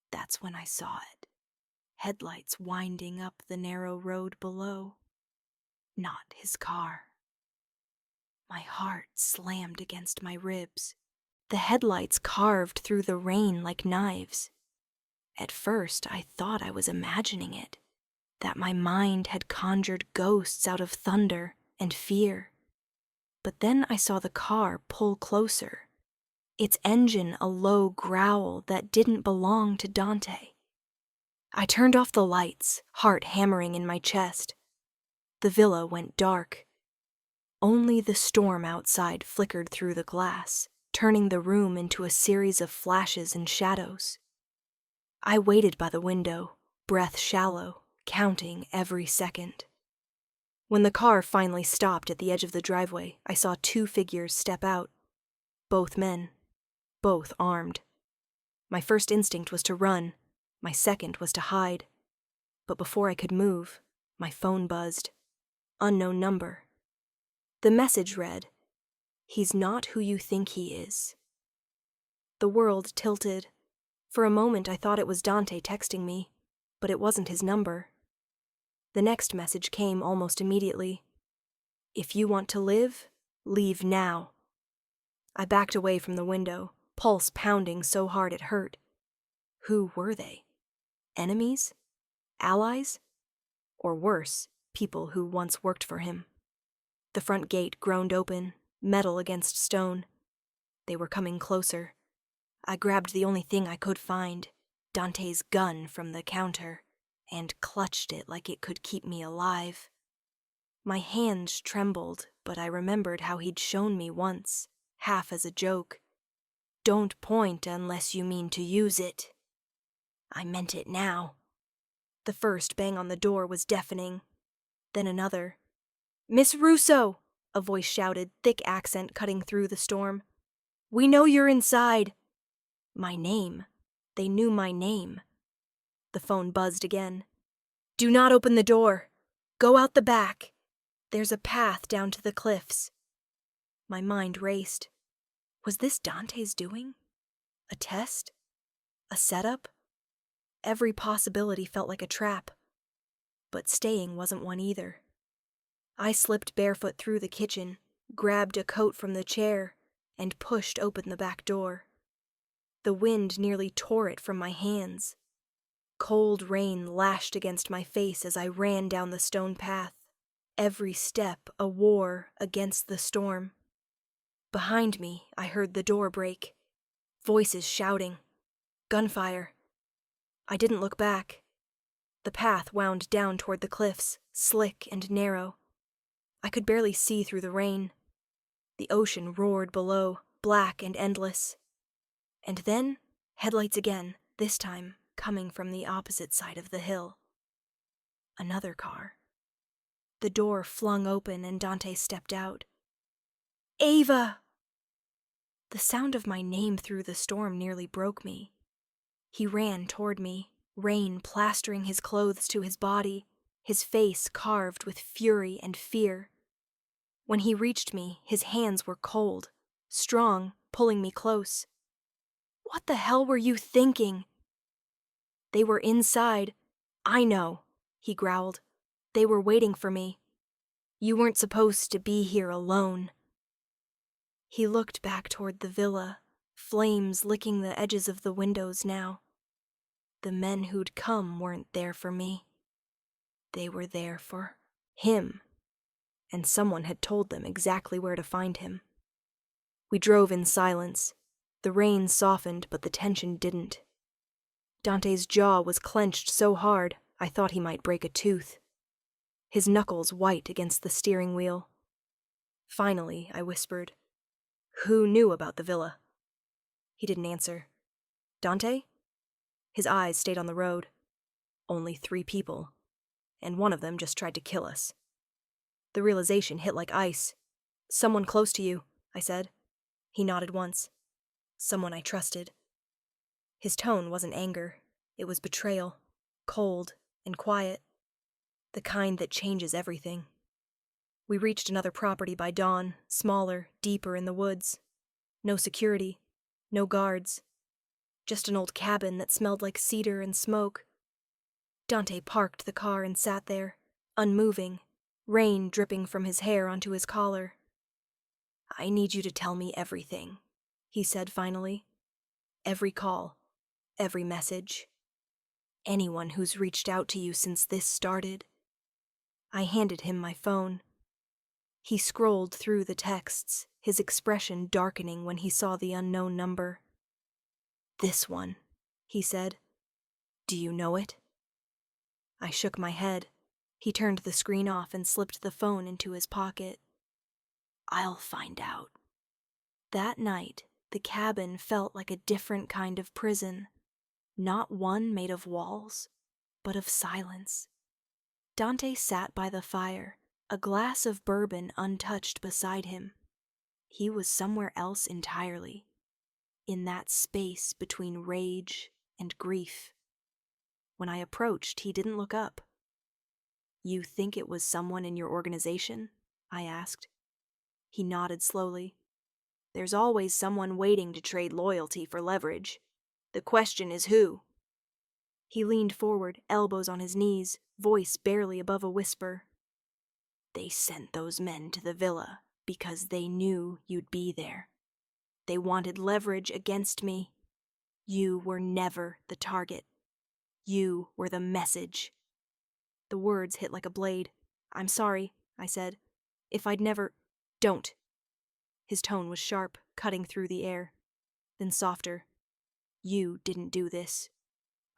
That's when I saw it. Headlights winding up the narrow road below. Not his car. My heart slammed against my ribs. The headlights carved through the rain like knives. At first, I thought I was imagining it, that my mind had conjured ghosts out of thunder and fear. But then I saw the car pull closer, its engine a low growl that didn't belong to Dante. I turned off the lights, heart hammering in my chest. The villa went dark. Only the storm outside flickered through the glass, turning the room into a series of flashes and shadows. I waited by the window, breath shallow, counting every second. When the car finally stopped at the edge of the driveway, I saw two figures step out. Both men. Both armed. My first instinct was to run. My second was to hide. But before I could move, my phone buzzed. Unknown number. The message read, "He's not who you think he is." The world tilted. For a moment I thought it was Dante texting me, but it wasn't his number. The next message came almost immediately. "If you want to live, leave now." I backed away from the window, pulse pounding so hard it hurt. Who were they? Enemies? Allies? Or worse, people who once worked for him. The front gate groaned open, metal against stone. They were coming closer. I grabbed the only thing I could find, Dante's gun from the counter, and clutched it like it could keep me alive. My hands trembled, but I remembered how he'd shown me once, half as a joke. "Don't point unless you mean to use it." I meant it now. The first bang on the door was deafening. Then another. "Miss Russo!" a voice shouted, thick accent cutting through the storm. "We know you're inside." My name. They knew my name. The phone buzzed again. "Do not open the door. Go out the back. There's a path down to the cliffs." My mind raced. Was this Dante's doing? A test? A setup? Every possibility felt like a trap. But staying wasn't one either. I slipped barefoot through the kitchen, grabbed a coat from the chair, and pushed open the back door. The wind nearly tore it from my hands. Cold rain lashed against my face as I ran down the stone path, every step a war against the storm. Behind me, I heard the door break. Voices shouting. Gunfire. I didn't look back. The path wound down toward the cliffs, slick and narrow. I could barely see through the rain. The ocean roared below, black and endless. And then, headlights again, this time coming from the opposite side of the hill. Another car. The door flung open and Dante stepped out. "Ava!" The sound of my name through the storm nearly broke me. He ran toward me, rain plastering his clothes to his body, his face carved with fury and fear. When he reached me, his hands were cold, strong, pulling me close. "What the hell were you thinking?" "They were inside. I know," he growled. "They were waiting for me. You weren't supposed to be here alone." He looked back toward the villa, flames licking the edges of the windows now. The men who'd come weren't there for me. They were there for him, and someone had told them exactly where to find him. We drove in silence. The rain softened, but the tension didn't. Dante's jaw was clenched so hard, I thought he might break a tooth. His knuckles white against the steering wheel. Finally, I whispered, "Who knew about the villa?" He didn't answer. "Dante?" His eyes stayed on the road. "Only 3 people, and one of them just tried to kill us." The realization hit like ice. "Someone close to you," I said. He nodded once. "Someone I trusted." His tone wasn't anger. It was betrayal, cold and quiet, the kind that changes everything. We reached another property by dawn, smaller, deeper in the woods. No security, no guards. Just an old cabin that smelled like cedar and smoke. Dante parked the car and sat there, unmoving, rain dripping from his hair onto his collar. "I need you to tell me everything," he said finally. "Every call, every message. Anyone who's reached out to you since this started." I handed him my phone. He scrolled through the texts, his expression darkening when he saw the unknown number. "This one," he said. "Do you know it?" I shook my head. He turned the screen off and slipped the phone into his pocket. "I'll find out." That night, the cabin felt like a different kind of prison. Not one made of walls, but of silence. Dante sat by the fire, a glass of bourbon untouched beside him. He was somewhere else entirely, in that space between rage and grief. When I approached, he didn't look up. "You think it was someone in your organization?" I asked. He nodded slowly. "There's always someone waiting to trade loyalty for leverage. The question is who?" He leaned forward, elbows on his knees, voice barely above a whisper. "They sent those men to the villa because they knew you'd be there. They wanted leverage against me. You were never the target. You were the message." The words hit like a blade. "I'm sorry," I said. "If I'd never—" "Don't." His tone was sharp, cutting through the air. Then softer. "You didn't do this.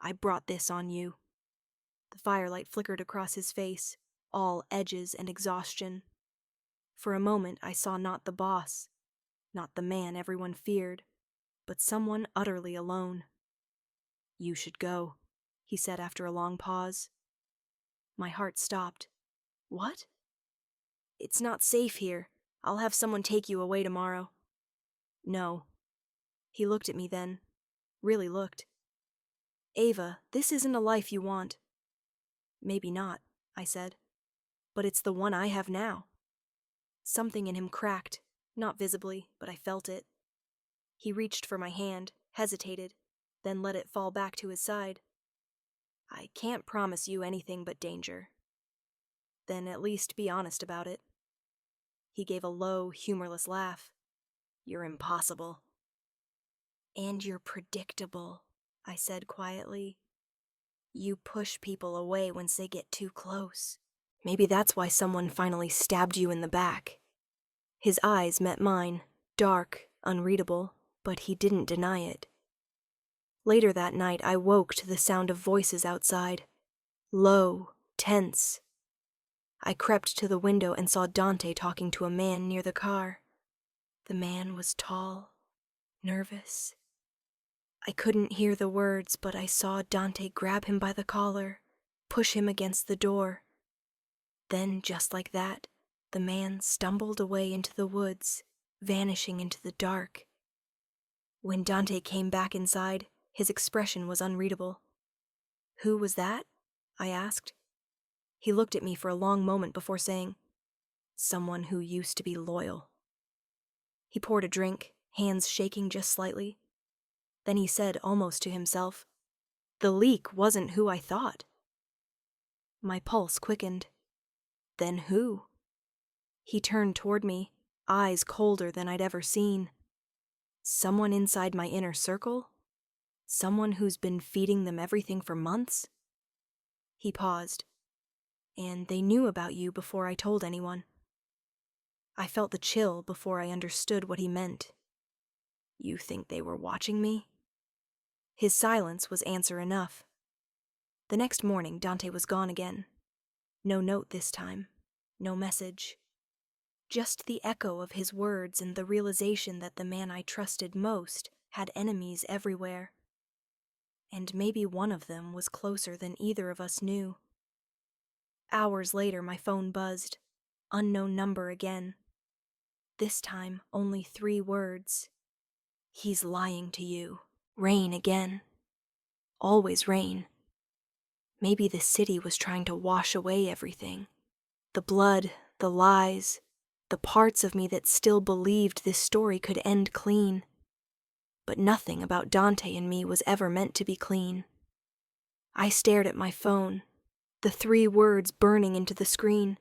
I brought this on you." The firelight flickered across his face, all edges and exhaustion. For a moment I saw not the boss, not the man everyone feared, but someone utterly alone. "You should go," he said after a long pause. My heart stopped. "What?" "It's not safe here. I'll have someone take you away tomorrow." "No." He looked at me then. Really looked. "Ava, this isn't a life you want." "Maybe not," I said. "But it's the one I have now." Something in him cracked, not visibly, but I felt it. He reached for my hand, hesitated, then let it fall back to his side. "I can't promise you anything but danger." "Then at least be honest about it." He gave a low, humorless laugh. "You're impossible." "And you're predictable," I said quietly. "You push people away once they get too close. Maybe that's why someone finally stabbed you in the back." His eyes met mine, dark, unreadable, but he didn't deny it. Later that night I woke to the sound of voices outside. Low, tense. I crept to the window and saw Dante talking to a man near the car. The man was tall, nervous. I couldn't hear the words, but I saw Dante grab him by the collar, push him against the door. Then, just like that, the man stumbled away into the woods, vanishing into the dark. When Dante came back inside, his expression was unreadable. "Who was that?" I asked. He looked at me for a long moment before saying, "Someone who used to be loyal." He poured a drink, hands shaking just slightly. Then he said, almost to himself, "The leak wasn't who I thought." My pulse quickened. "Then who?" He turned toward me, eyes colder than I'd ever seen. "Someone inside my inner circle? Someone who's been feeding them everything for months?" He paused. "And they knew about you before I told anyone." I felt the chill before I understood what he meant. "You think they were watching me?" His silence was answer enough. The next morning, Dante was gone again. No note this time. No message. Just the echo of his words and the realization that the man I trusted most had enemies everywhere. And maybe one of them was closer than either of us knew. Hours later, my phone buzzed. Unknown number again. This time, only 3 words. "He's lying to you. Rain again." Always rain. Maybe the city was trying to wash away everything. The blood, the lies, the parts of me that still believed this story could end clean. But nothing about Dante and me was ever meant to be clean. I stared at my phone, the 3 words burning into the screen.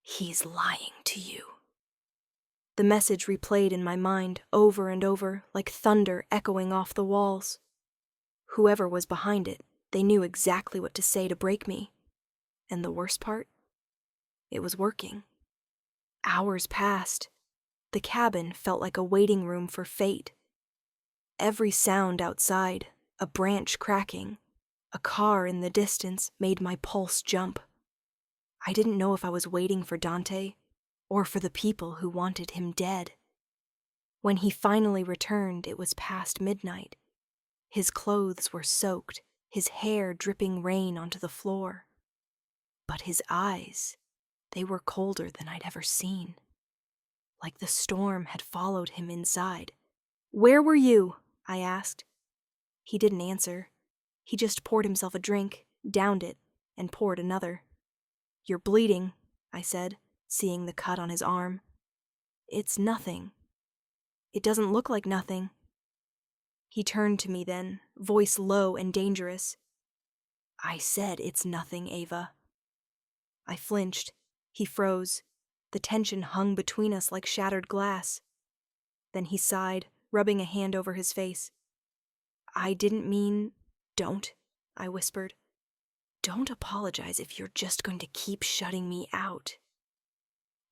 "He's lying to you." The message replayed in my mind over and over, like thunder echoing off the walls. Whoever was behind it, they knew exactly what to say to break me. And the worst part? It was working. Hours passed. The cabin felt like a waiting room for fate. Every sound outside, a branch cracking, a car in the distance, made my pulse jump. I didn't know if I was waiting for Dante or for the people who wanted him dead. When he finally returned, it was past midnight. His clothes were soaked, his hair dripping rain onto the floor. But his eyes, They were colder than I'd ever seen, like the storm had followed him inside. "Where were you?" I asked. He didn't answer. He just poured himself a drink, downed it, and poured another. "You're bleeding," I said, seeing the cut on his arm. "It's nothing. It doesn't look like nothing." He turned to me then, voice low and dangerous. "I said it's nothing, Ava." I flinched. He froze. The tension hung between us like shattered glass. Then he sighed, rubbing a hand over his face. "I didn't mean—" "Don't," I whispered. "Don't apologize if you're just going to keep shutting me out."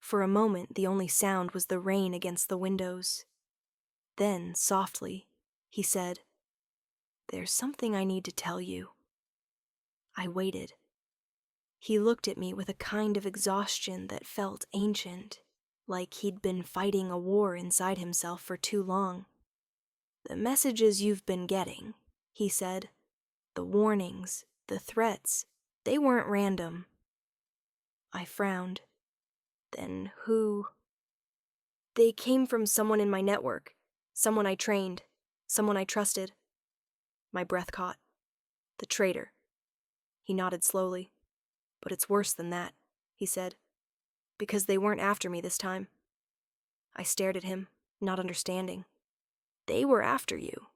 For a moment, the only sound was the rain against the windows. Then, softly, he said, "There's something I need to tell you." I waited. He looked at me with a kind of exhaustion that felt ancient, like he'd been fighting a war inside himself for too long. "The messages you've been getting," he said, "the warnings, the threats, they weren't random." I frowned. "Then who—" "They came from someone in my network, someone I trained, someone I trusted." My breath caught. "The traitor." He nodded slowly. "But it's worse than that," he said, "because they weren't after me this time." I stared at him, not understanding. "They were after you."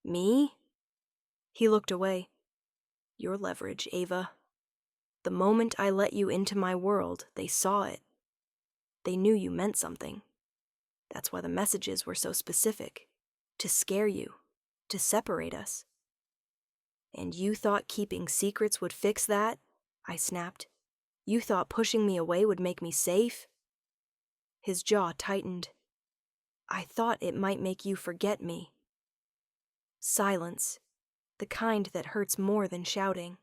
"Me?" He looked away. "Your leverage, Ava. The moment I let you into my world, they saw it. They knew you meant something. That's why the messages were so specific. To scare you. To separate us." "And you thought keeping secrets would fix that?" I snapped. "You thought pushing me away would make me safe?" His jaw tightened. "I thought it might make you forget me." Silence. The kind that hurts more than shouting.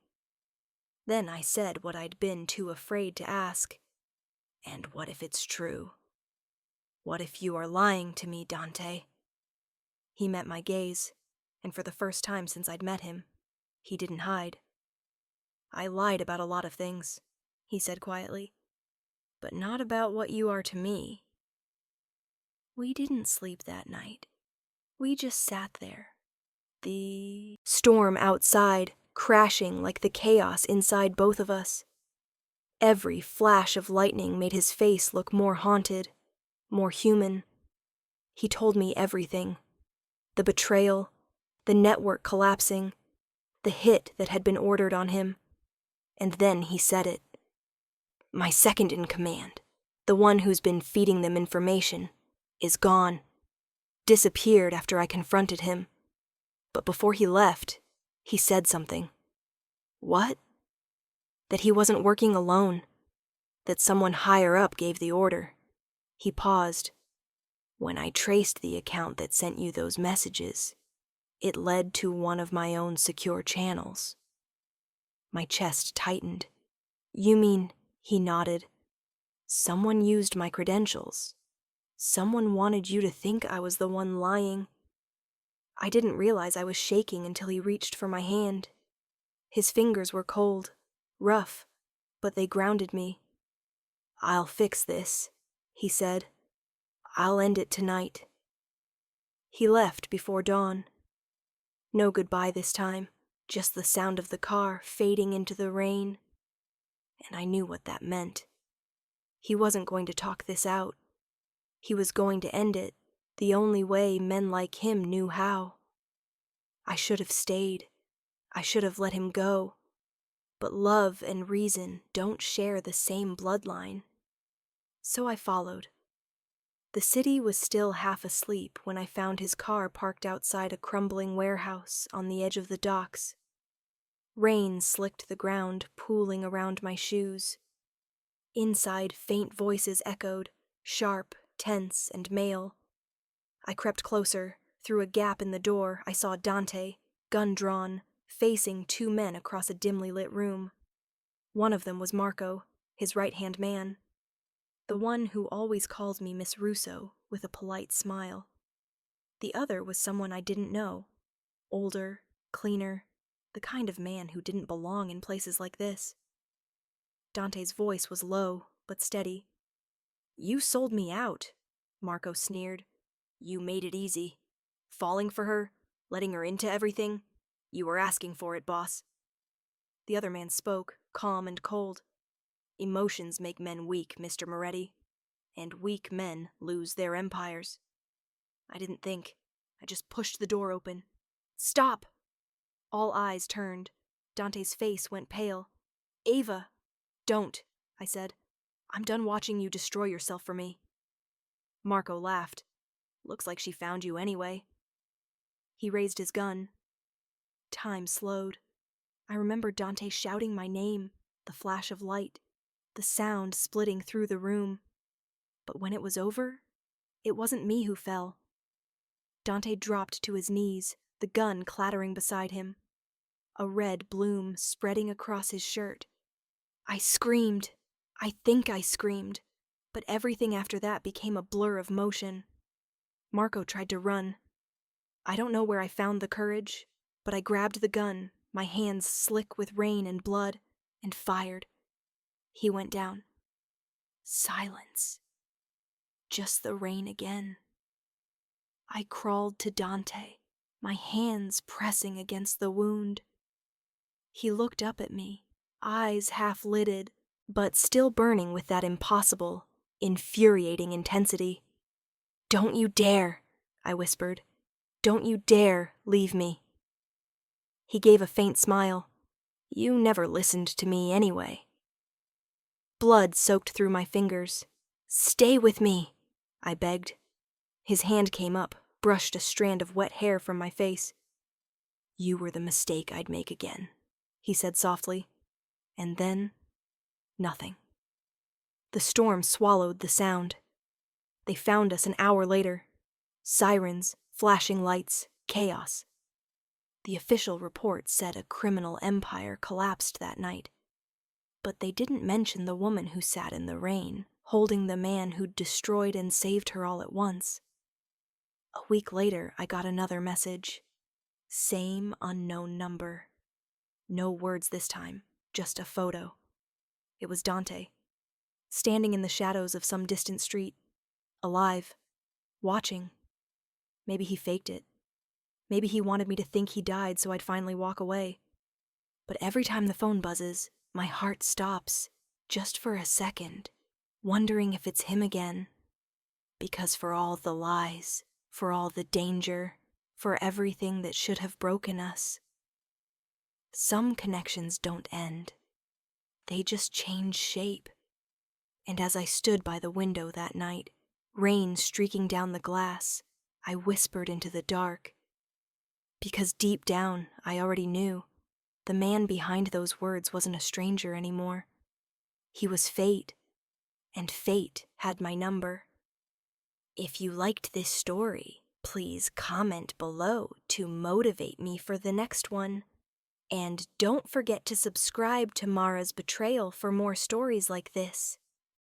Then I said what I'd been too afraid to ask. "And what if it's true? What if you are lying to me, Dante?" He met my gaze, and for the first time since I'd met him, he didn't hide. "I lied about a lot of things," he said quietly, "but not about what you are to me." We didn't sleep that night. We just sat there. The storm outside, crashing like the chaos inside both of us. Every flash of lightning made his face look more haunted, more human. He told me everything. The betrayal, the network collapsing, the hit that had been ordered on him. And then he said it. "My second in command, the one who's been feeding them information, is gone. Disappeared after I confronted him. But before he left, he said something." "What?" "That he wasn't working alone. That someone higher up gave the order." He paused. "When I traced the account that sent you those messages, it led to one of my own secure channels." My chest tightened. "You mean," he nodded, "someone used my credentials. Someone wanted you to think I was the one lying." I didn't realize I was shaking until he reached for my hand. His fingers were cold, rough, but they grounded me. "I'll fix this," he said. "I'll end it tonight." He left before dawn. No goodbye this time, just the sound of the car fading into the rain. And I knew what that meant. He wasn't going to talk this out. He was going to end it the only way men like him knew how. I should have stayed. I should have let him go. But love and reason don't share the same bloodline. So I followed. The city was still half asleep when I found his car parked outside a crumbling warehouse on the edge of the docks. Rain slicked the ground, pooling around my shoes. Inside, faint voices echoed, sharp, tense, and male. I crept closer. Through a gap in the door, I saw Dante, gun drawn, facing two men across a dimly lit room. One of them was Marco, his right-hand man. The one who always called me Miss Russo with a polite smile. The other was someone I didn't know. Older, cleaner, the kind of man who didn't belong in places like this. Dante's voice was low, but steady. "You sold me out," Marco sneered. "You made it easy. Falling for her, letting her into everything. You were asking for it, boss." The other man spoke, calm and cold. "Emotions make men weak, Mr. Moretti, and weak men lose their empires." I didn't think. I just pushed the door open. "Stop!" All eyes turned. Dante's face went pale. "Ava!" "Don't," I said. "I'm done watching you destroy yourself for me." Marco laughed. "Looks like she found you anyway." He raised his gun. Time slowed. I remember Dante shouting my name, the flash of light, the sound splitting through the room. But when it was over, it wasn't me who fell. Dante dropped to his knees, the gun clattering beside him. A red bloom spreading across his shirt. I screamed. I think I screamed. But everything after that became a blur of motion. Marco tried to run. I don't know where I found the courage, but I grabbed the gun, my hands slick with rain and blood, and fired. He went down. Silence. Just the rain again. I crawled to Dante, my hands pressing against the wound. He looked up at me, eyes half-lidded, but still burning with that impossible, infuriating intensity. "Don't you dare," I whispered. "Don't you dare leave me." He gave a faint smile. "You never listened to me anyway." Blood soaked through my fingers. "Stay with me," I begged. His hand came up, brushed a strand of wet hair from my face. "You were the mistake I'd make again," he said softly. And then, nothing. The storm swallowed the sound. They found us an hour later. Sirens, flashing lights, chaos. The official report said a criminal empire collapsed that night. But they didn't mention the woman who sat in the rain, holding the man who'd destroyed and saved her all at once. A week later, I got another message. Same unknown number. No words this time, just a photo. It was Dante, standing in the shadows of some distant street, alive, watching. Maybe he faked it. Maybe he wanted me to think he died so I'd finally walk away. But every time the phone buzzes, my heart stops, just for a second, wondering if it's him again. Because for all the lies, for all the danger, for everything that should have broken us, some connections don't end. They just change shape. And as I stood by the window that night, rain streaking down the glass, I whispered into the dark. Because deep down, I already knew. The man behind those words wasn't a stranger anymore. He was fate, and fate had my number. If you liked this story, please comment below to motivate me for the next one. And don't forget to subscribe to Mara's Betrayal for more stories like this.